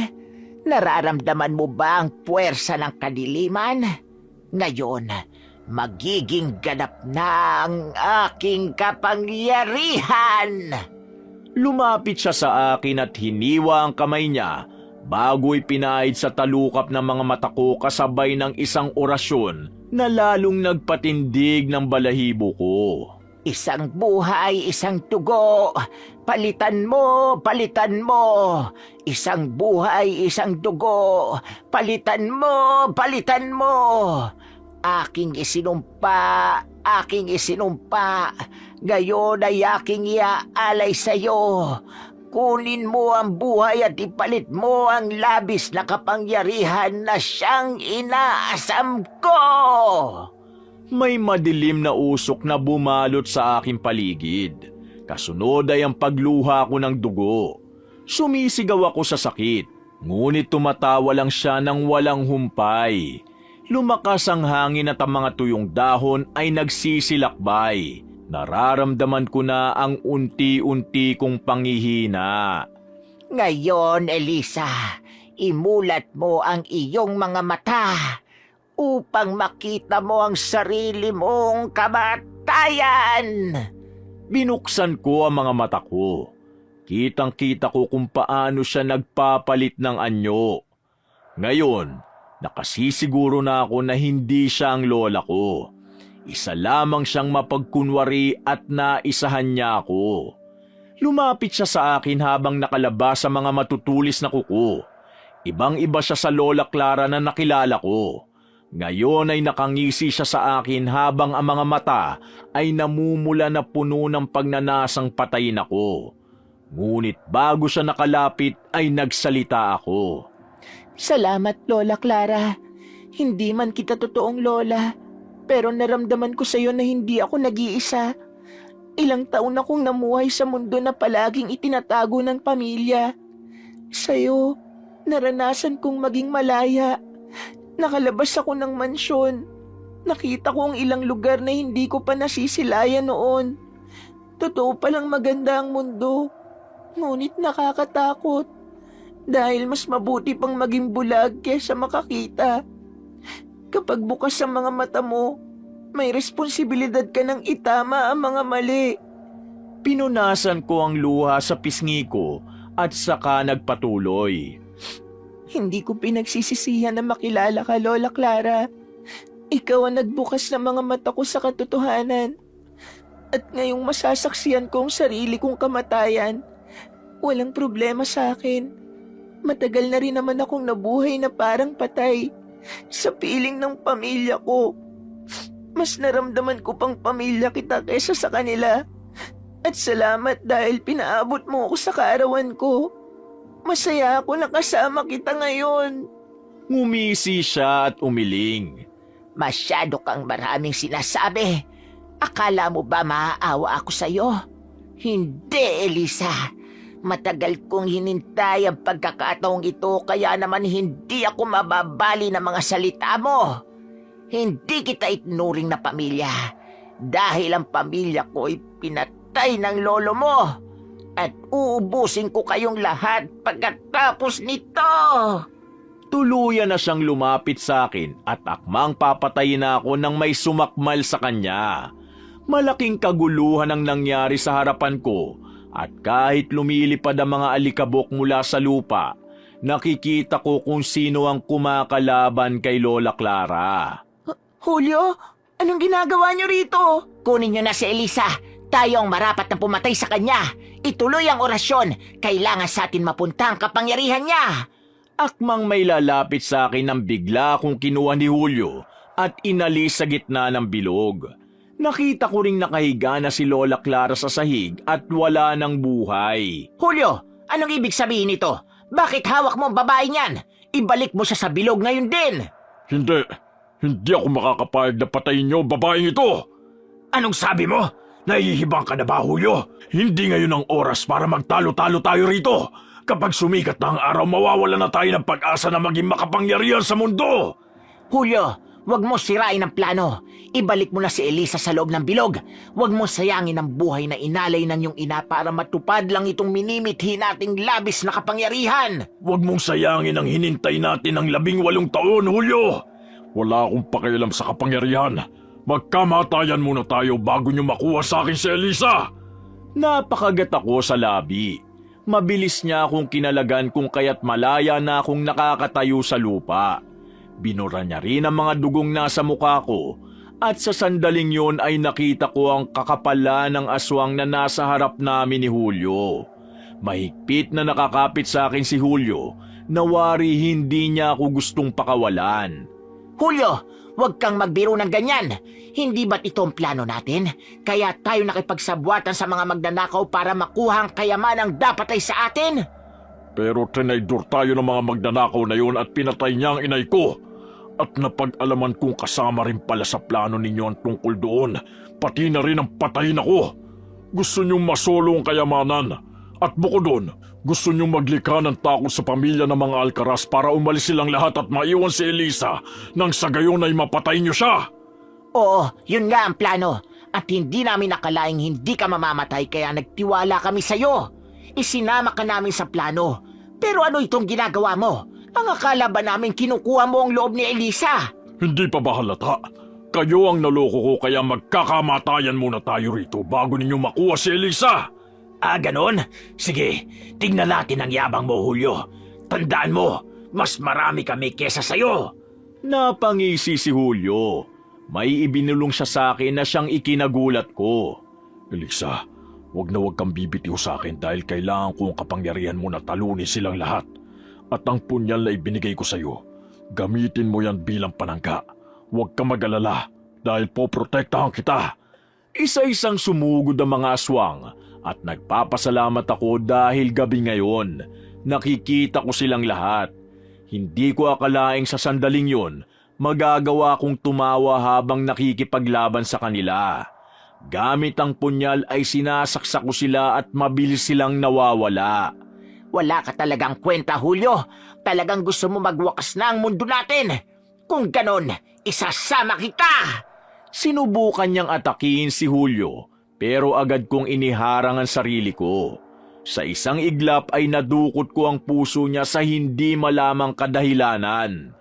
Nararamdaman mo ba ang puwersa ng kadiliman? Ngayon, magiging ganap na ang aking kapangyarihan. Lumapit siya sa akin at hiniwa ang kamay niya bago'y pinahid sa talukap ng mga mata ko kasabay ng isang orasyon na lalong nagpatindig ng balahibo ko. Isang buhay, isang dugo. Palitan mo, palitan mo. Isang buhay, isang dugo. Palitan mo, palitan mo. Aking isinumpa, aking isinumpa. Ngayon ay aking iaalay sa'yo. Kunin mo ang buhay at ipalit mo ang labis na kapangyarihan na siyang inaasam ko! May madilim na usok na bumalot sa aking paligid. Kasunod ay ang pagluha ko ng dugo. Sumisigaw ako sa sakit, ngunit tumatawa lang siya ng walang humpay. Lumakas ang hangin at ang mga tuyong dahon ay nagsisilakbay. Nararamdaman ko na ang unti-unti kong panghihina. Ngayon, Elisa, imulat mo ang iyong mga mata upang makita mo ang sarili mong kamatayan. Binuksan ko ang mga mata ko. Kitang-kita ko kung paano siya nagpapalit ng anyo. Ngayon, nakasisiguro na ako na hindi siya ang lola ko. Isa lamang siyang mapagkunwari at naisahan niya ako. Lumapit siya sa akin habang nakalabas sa mga matutulis na kuko. Ibang-iba siya sa Lola Clara na nakilala ko. Ngayon ay nakangisi siya sa akin habang ang mga mata ay namumula na puno ng pagnanasang patayin ako. Ngunit bago siya nakalapit ay nagsalita ako. Salamat, Lola Clara. Hindi man kita totoong lola, pero naramdaman ko sa iyo na hindi ako nag-iisa. Ilang taon akong namuhay sa mundo na palaging itinatago ng pamilya. Sa'yo, naranasan kong maging malaya. Nakalabas ako ng mansyon. Nakita ko ang ilang lugar na hindi ko pa nasisilayan noon. Totoo palang maganda ang mundo. Ngunit nakakatakot. Dahil mas mabuti pang maging bulag kesa makakita. Kapag bukas ang mga mata mo, may responsibilidad ka ng itama ang mga mali. Pinunasan ko ang luha sa pisngi ko at saka nagpatuloy. Hindi ko pinagsisisihan na makilala ka, Lola Clara. Ikaw ang nagbukas ng mga mata ko sa katotohanan. At ngayong masasaksiyan ko ang sarili kong kamatayan, walang problema sa akin. Matagal na rin naman akong nabuhay na parang patay. Sa piling ng pamilya ko. Mas naramdaman ko pang pamilya kita kaysa sa kanila. At salamat dahil pinaabot mo ako sa kaarawan ko. Masaya ako na kasama kita ngayon. Ngumisi siya at umiling. Masyado kang maraming sinasabi. Akala mo ba maaawa ako sa'yo? Hindi, Elisa. Matagal kong hinintay ang pagkakataong ito kaya naman hindi ako mababali ng mga salita mo. Hindi kita itinuring na pamilya dahil ang pamilya ko ay pinatay ng lolo mo at uubusin ko kayong lahat pagkatapos nito. Tuluyan na siyang lumapit sa akin at akmang papatayin na ako nang may sumakmal sa kanya. Malaking kaguluhan ang nangyari sa harapan ko. At kahit lumilipad ang mga alikabok mula sa lupa, nakikita ko kung sino ang kumakalaban kay Lola Clara. Julio, anong ginagawa niyo rito? Kunin niyo na si Elisa. Tayo ang marapat na pumatay sa kanya. Ituloy ang orasyon. Kailangan sa atin mapunta ang kapangyarihan niya. Akmang may lalapit sa akin nang bigla akong kinuha ni Julio at inalis sa gitna ng bilog. Nakita ko ring nakahiga na si Lola Clara sa sahig at wala ng buhay. Julio, anong ibig sabihin nito? Bakit hawak mo ang babae niyan? Ibalik mo siya sa bilog ngayon din. Hindi ako makakapayag na patayin niyo ang babaeng ito. Anong sabi mo? Nahihibang ka na ba, Julio? Hindi ngayon ang oras para magtalo-talo tayo rito. Kapag sumikat na ang araw, mawawala na tayo ng pag-asa na maging makapangyarihan sa mundo. Julio, huwag mo sirain ang plano. Ibalik mo na si Elisa sa loob ng bilog. Huwag mo sayangin ang buhay na inalay ng iyong ina para matupad lang itong minimithi nating labis na kapangyarihan. Huwag mong sayangin ang hinintay natin ng 18 taon, Julio. Wala akong pakialam sa kapangyarihan. Magkamatayan muna tayo bago niyo makuha sa akin si Elisa. Napakagat ako sa labi. Mabilis niya akong kinalagan kung kaya't malaya na akong nakakatayo sa lupa. Binura niya rin ang mga dugong nasa mukha ko. At sa sandaling yon ay nakita ko ang kakapalan ng aswang na nasa harap namin ni Julio. Mahigpit na nakakapit sa akin si Julio, nawari hindi niya ako gustong pakawalan. Julio, Huwag kang magbiro ng ganyan. Hindi ba't ito ang plano natin? Kaya tayo nakipagsabwatan sa mga magnanakaw para makuha ang kayamanang dapat ay sa atin? Pero tinaydor tayo ng mga magnanakaw na yun at pinatay niya ang inay ko. At napag-alaman kong kasama rin pala sa plano ninyo ang tungkol doon. Pati na rin ang patayin ako. Gusto niyong masolo ang kayamanan. At bukod doon, gusto niyong maglikha ng takot sa pamilya ng mga Alcaraz para umalis silang lahat at maiwan si Elisa nang sa gayon ay mapatay niyo siya. Oo, yun nga ang plano. At hindi namin nakalaing hindi ka mamamatay kaya nagtiwala kami sa'yo. Isinama ka namin sa plano. Pero ano itong ginagawa mo? Ang akala ba namin kinukuha mo ang loob ni Elisa? Hindi pa ba halata? Kayo ang naloko ko kaya magkakamatayan muna tayo rito bago ninyo makuha si Elisa. Ganon? Sige, tingnan natin ang yabang mo, Julio. Tandaan mo, mas marami kami kesa sa'yo. Napangisi si Julio. May ibinulong siya sa akin na siyang ikinagulat ko. Elisa, wag kang bibitiw sa akin dahil kailangan ko ang kapangyarihan mo na talunin silang lahat. At ang punyal na ibinigay ko sa'yo, gamitin mo yan bilang panangka. Huwag kang mag-alala dahil poprotektahan kita. Isa-isang sumugod ang mga aswang at nagpapasalamat ako dahil gabi ngayon. Nakikita ko silang lahat. Hindi ko akalaing sa sandaling yon magagawa kong tumawa habang nakikipaglaban sa kanila. Gamit ang punyal ay sinasaksak ko sila at mabilis silang nawawala. Wala ka talagang kwenta, Julio. Talagang gusto mo magwakas na ang mundo natin. Kung ganon, isasama kita! Sinubukan niyang atakihin si Julio pero agad kong iniharang ang sarili ko. Sa isang iglap ay nadukot ko ang puso niya sa hindi malamang kadahilanan.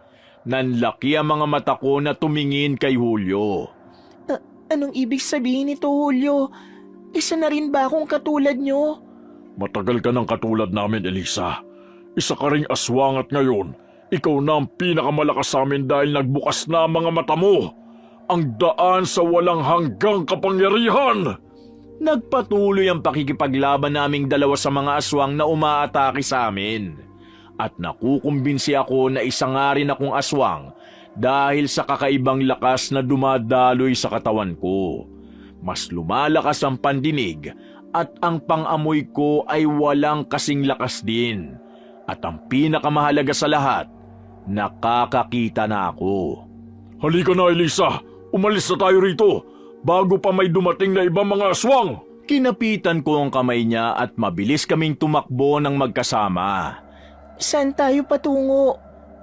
Nanlaki ang mga mata ko na tumingin kay Julio. Anong ibig sabihin nito, Julio? Isa na rin ba akong katulad nyo? Matagal ka ng katulad namin, Elisa. Isa ka ring aswang at ngayon, ikaw na ang pinakamalakas sa amin dahil nagbukas na ang mga mata mo. Ang daan sa walang hanggang kapangyarihan. Nagpatuloy ang pakikipaglaban naming dalawa sa mga aswang na umaatake sa amin. At nakukumbinsi ako na isa nga rin akong aswang dahil sa kakaibang lakas na dumadaloy sa katawan ko. Mas lumalakas ang pandinig at ang pang-amoy ko ay walang kasing lakas din. At ang pinakamahalaga sa lahat, nakakakita na ako. Halika na, Elisa. Umalis na tayo rito bago pa may dumating na ibang mga aswang. Kinapitan ko ang kamay niya at mabilis kaming tumakbo ng magkasama. Saan tayo patungo?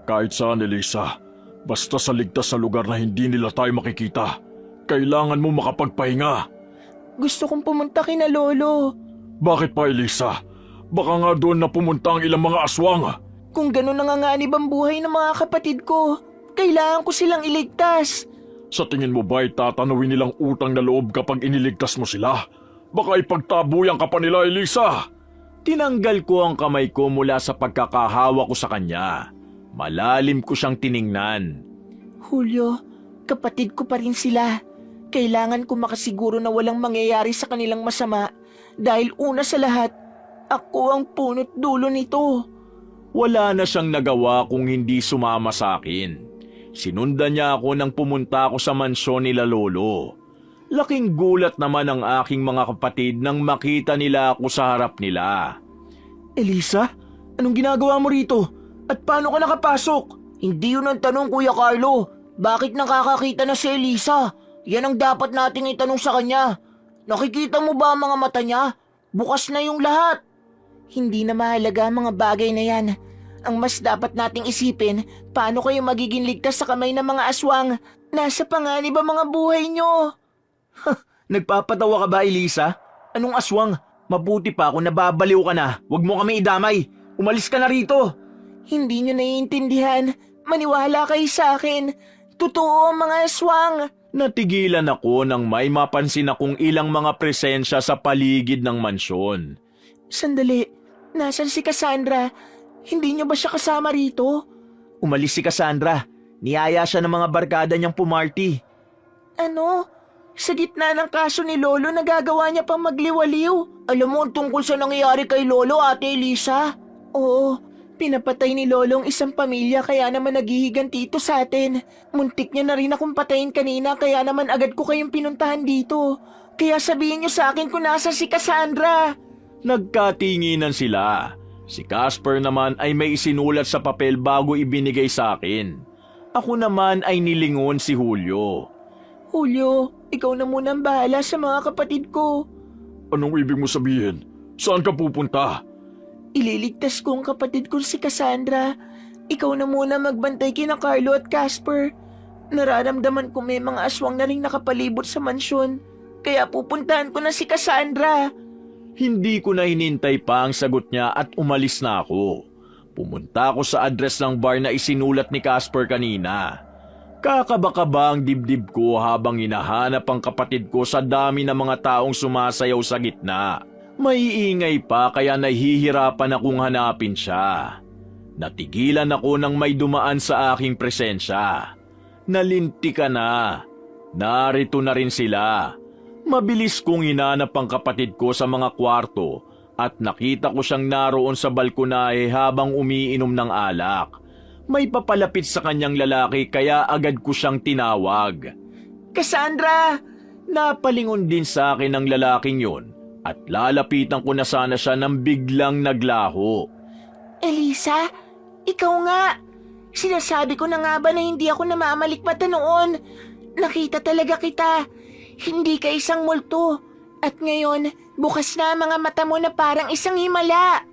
Kahit saan, Elisa. Basta sa ligtas na lugar na hindi nila tayo makikita. Kailangan mo makapagpahinga. Gusto kong pumunta kina Lolo. Bakit pa, Elisa? Baka nga doon na pumunta ang ilang mga aswang. Kung gano'n nanganganib ang buhay ng mga kapatid ko, kailangan ko silang iligtas. Sa tingin mo ba ay tatanawin nilang utang na loob kapag iniligtas mo sila? Baka ipagtabuyan ka pa nila, Elisa. Tinanggal ko ang kamay ko mula sa pagkakahawa ko sa kanya. Malalim ko siyang tiningnan. Julio, kapatid ko pa rin sila. Kailangan ko makasiguro na walang mangyayari sa kanilang masama dahil una sa lahat, ako ang punot dulo nito. Wala na siyang nagawa kung hindi sumama sa akin. Sinundan niya ako nang pumunta ako sa mansyon nila Lolo. Laking gulat naman ang aking mga kapatid nang makita nila ako sa harap nila. Elisa, anong ginagawa mo rito? At paano ka nakapasok? Hindi yun ang tanong, Kuya Carlo. Bakit nakakakita na si Elisa? Yan ang dapat nating itanong sa kanya. Nakikita mo ba ang mga mata niya? Bukas na yung lahat. Hindi na mahalaga ang mga bagay na yan. Ang mas dapat nating isipin, paano kayo magiging ligtas sa kamay ng mga aswang? Nasa panganib ang mga buhay nyo. Nagpapatawa ka ba, Elisa? Anong aswang? Mabuti pa kung nababaliw ka na. Huwag mo kami idamay. Umalis ka na rito. Hindi nyo naiintindihan. Maniwala kayo sa akin. Totoo ang mga aswang. Natigilan ako nang may mapansin akong ilang mga presensya sa paligid ng mansyon. Sandali, nasan si Cassandra? Hindi niyo ba siya kasama rito? Umalis si Cassandra. Niyaya siya ng mga barkada niyang pumarty. Ano? Sa gitna ng kaso ni Lolo, nagagawa niya pang magliwaliw. Alam mo tungkol sa nangyayari kay Lolo, Ate Elisa? Oo, Pinapatay ni Lolong isang pamilya kaya naman naghihiganti ito sa atin. Muntik niya na rin akong patayin kanina kaya naman agad ko kayong pinuntahan dito. Kaya sabihin niyo sa akin kung nasa si Cassandra. Nagkatinginan sila. Si Casper naman ay may isinulat sa papel bago ibinigay sa akin. Ako naman ay nilingon si Julio. Julio, ikaw na muna ang bahala sa mga kapatid ko. Anong ibig mo sabihin? Saan ka pupunta? Ililigtas ko ang kapatid ko si Cassandra. Ikaw na muna magbantay kina Carlo at Casper. Nararamdaman ko may mga aswang na rin nakapalibot sa mansyon. Kaya pupuntahan ko na si Cassandra. Hindi ko na hinintay pa ang sagot niya at umalis na ako. Pumunta ako sa address ng bar na isinulat ni Casper kanina. Kakaba-kaba ang dibdib ko habang hinahanap ang kapatid ko sa dami ng mga taong sumasayaw sa gitna. May ingay pa kaya nahihirapan akong hanapin siya. Natigilan ako nang may dumaan sa aking presensya. Nalintika na. Narito na rin sila. Mabilis kong hinanap ang kapatid ko sa mga kwarto at nakita ko siyang naroon sa balkonahe habang umiinom ng alak. May papalapit sa kanyang lalaki kaya agad ko siyang tinawag. Cassandra! Napalingon din sa akin ang lalaking yon at lalapitan ko na sana siya nang biglang naglaho. Elisa, ikaw nga. Sinasabi ko na nga ba na hindi ako namamalikmata noon? Nakita talaga kita. Hindi ka isang multo. At ngayon, bukas na ang mga mata mo na parang isang himala.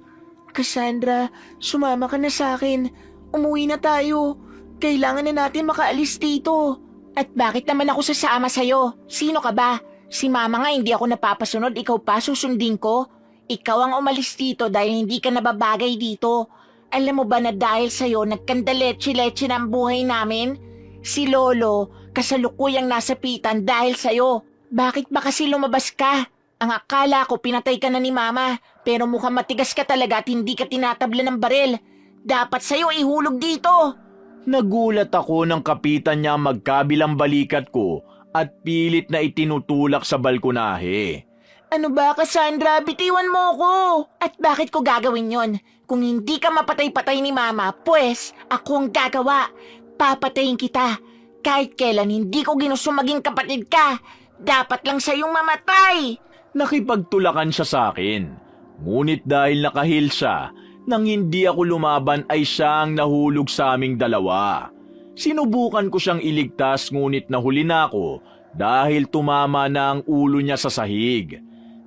Cassandra, sumama ka na sa akin. Umuwi na tayo. Kailangan na natin makaalis dito. At bakit naman ako sasama sa'yo? Sino ka ba? Si Mama nga hindi ako napapasunod, ikaw pa susundin ko? Ikaw ang umalis dito dahil hindi ka nababagay dito. Alam mo ba na dahil sa'yo nagkandaleche-leche na ang buhay namin? Si Lolo, kasalukuyang nasapitan dahil sa'yo. Bakit ba kasi lumabas ka? Ang akala ko pinatay ka na ni Mama, pero mukhang matigas ka talaga at hindi ka tinatabla ng baril. Dapat sa'yo ihulog dito. Nagulat ako nang kapitan niya magkabilang balikat ko at pilit na itinutulak sa balkonahe. Ano ba, Cassandra? Bitiwan mo ko! At bakit ko gagawin yon? Kung hindi ka mapatay-patay ni Mama, pues ako ang gagawa. Papatayin kita. Kahit kailan hindi ko ginusto maging kapatid ka. Dapat lang sa'yong mamatay. Nakipagtulakan siya sa akin. Ngunit dahil nakahil siya, nang hindi ako lumaban ay siya ang nahulog sa aming dalawa. Sinubukan ko siyang iligtas ngunit nahuli na ako dahil tumama na ang ulo niya sa sahig.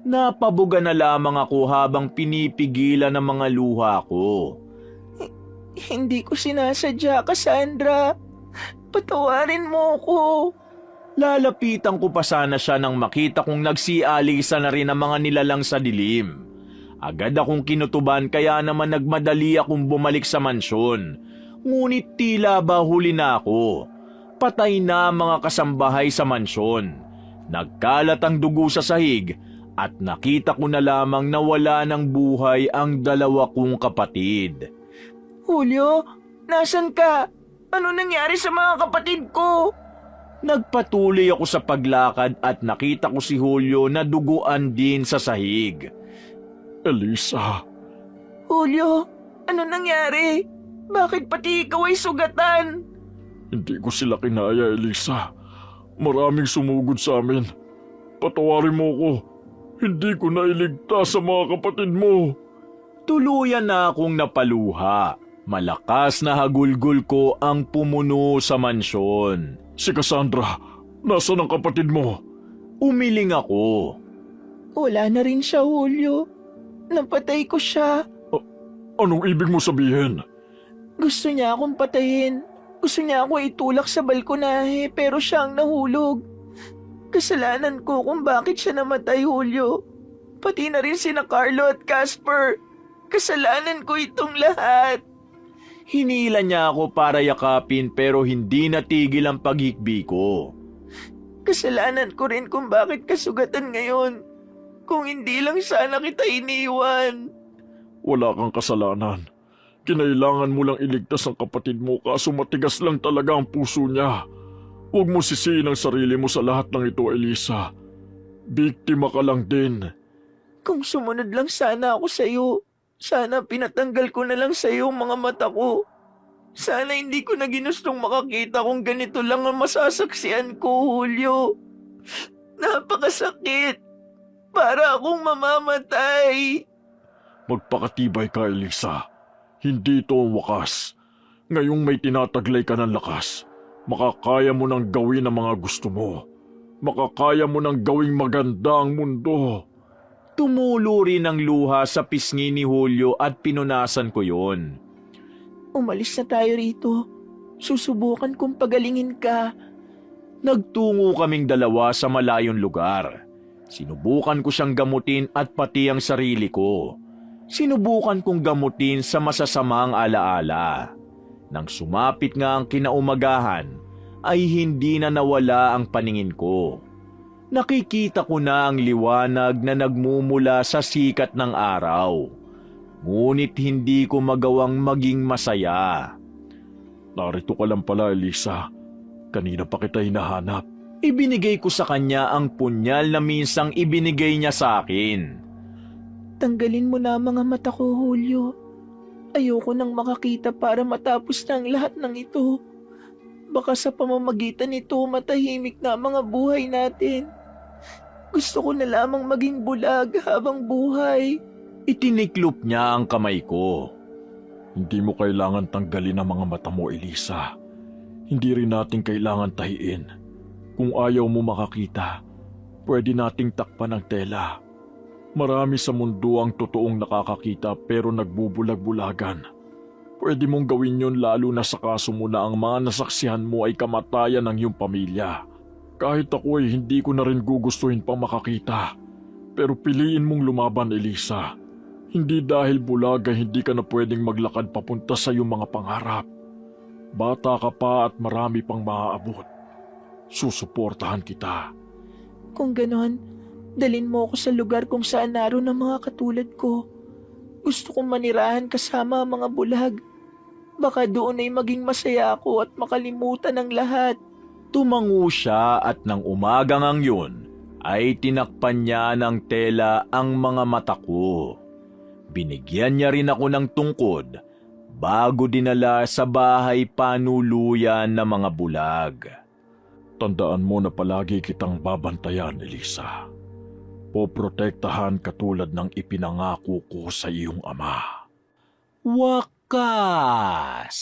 Napabuga na lamang ako habang pinipigilan ng mga luha ko. Hindi ko sinasadya, Cassandra. Patawarin mo ko. Lalapitan ko pa sana siya nang makita kong nagsialisa na rin ang mga nilalang sa dilim. Agad akong kinutuban kaya naman nagmadali akong bumalik sa mansyon. Ngunit tila ba huli na ako. Patay na ang mga kasambahay sa mansyon. Nagkalat ang dugo sa sahig at nakita ko na lamang na wala ng buhay ang dalawa kong kapatid. Julio, nasan ka? Ano nangyari sa mga kapatid ko? Nagpatuloy ako sa paglakad at nakita ko si Julio na duguan din sa sahig. Elisa, Julio, ano nangyari? Bakit pati ikaw ay sugatan? hindi ko sila kinaya, Elisa. Maraming sumugod sa amin. Patawarin mo ko. Hindi ko na iligtas sa mga kapatid mo. Tuluyan na akong napaluha. Malakas na hagulgol ko ang pumuno sa mansyon. Si Cassandra, nasaan ang kapatid mo? Umiling ako. Wala na rin siya, Julio. Napatay ko siya. Anong ibig mo sabihin? Gusto niya akong patayin. Gusto niya ako itulak sa balkonahe pero siya ang nahulog. Kasalanan ko kung bakit siya namatay, Julio. Pati na rin sina Carlo at Casper. Kasalanan ko itong lahat. Hinila niya ako para yakapin pero hindi natigil ang paghikbi ko. Kasalanan ko rin kung bakit kasugatan ngayon. Kung hindi lang sana kita iniwan. Wala kang kasalanan. Kinailangan mo lang iligtas ang kapatid mo kaso matigas lang talaga ang puso niya. Huwag mo sisihin ang sarili mo sa lahat ng ito, Elisa. Biktima ka lang din. Kung sumunod lang sana ako sa'yo, Sana pinatanggal ko na lang sa iyo ang mga mata ko. Sana hindi ko na ginustong makakita kung ganito lang ang masasaksihan ko, Julio. Napakasakit. Para akong mamamatay. Magpakatibay ka, Elisa. Hindi ito ang wakas. Ngayong may tinataglay ka ng lakas, makakaya mo nang gawin ang mga gusto mo. Makakaya mo nang gawing maganda ang mundo. Tumulo rin ang luha sa pisngi ni Julio at pinunasan ko yon. Umalis na tayo rito. Susubukan kong pagalingin ka. Nagtungo kaming dalawa sa malayong lugar. Sinubukan ko siyang gamutin at pati ang sarili ko. Sinubukan kong gamutin sa masasamang alaala. Nang sumapit nga ang kinaumagahan, ay hindi na nawala ang paningin ko. Nakikita ko na ang liwanag na nagmumula sa sikat ng araw. Ngunit hindi ko magawang maging masaya. Narito ka lang pala, Elisa. Kanina pa kita hinahanap. Ibinigay ko sa kanya ang punyal na minsang ibinigay niya sa akin. Tanggalin mo na ang mga mata ko, Julio. Ayoko nang makakita para matapos na ang lahat ng ito. Baka sa pamamagitan nito matahimik na ang mga buhay natin. Gusto ko na lamang maging bulag habang buhay. Itiniklop niya ang kamay ko. Hindi mo kailangan tanggalin ang mga mata mo, Elisa. Hindi rin natin kailangan tahiin. Kung ayaw mo makakita, pwede nating takpan ng tela. Marami sa mundo ang totoong nakakakita pero nagbubulag-bulagan. Pwede mong gawin yun lalo na sa kaso mo na ang mga nasaksihan mo ay kamatayan ng iyong pamilya. Kahit ako ay hindi ko na rin gugustuhin pang makakita. Pero piliin mong lumaban, Elisa. Hindi dahil bulag ay hindi ka na pwedeng maglakad papunta sa iyong mga pangarap. Bata ka pa at marami pang maaabot. Susuportahan kita. Kung ganon, dalin mo ako sa lugar kung saan naroon ang mga katulad ko. Gusto kong manirahan kasama ang mga bulag. Baka doon ay maging masaya ako at makalimutan ang lahat. Tumango siya at nang umagang ang yun, ay tinakpan niya ng tela ang mga mata ko. Binigyan niya rin ako ng tungkod bago dinala sa bahay panuluyan ng mga bulag. Tandaan mo na palagi kitang babantayan, Elisa. Poprotektahan katulad ng ipinangako ko sa iyong ama. Wakas!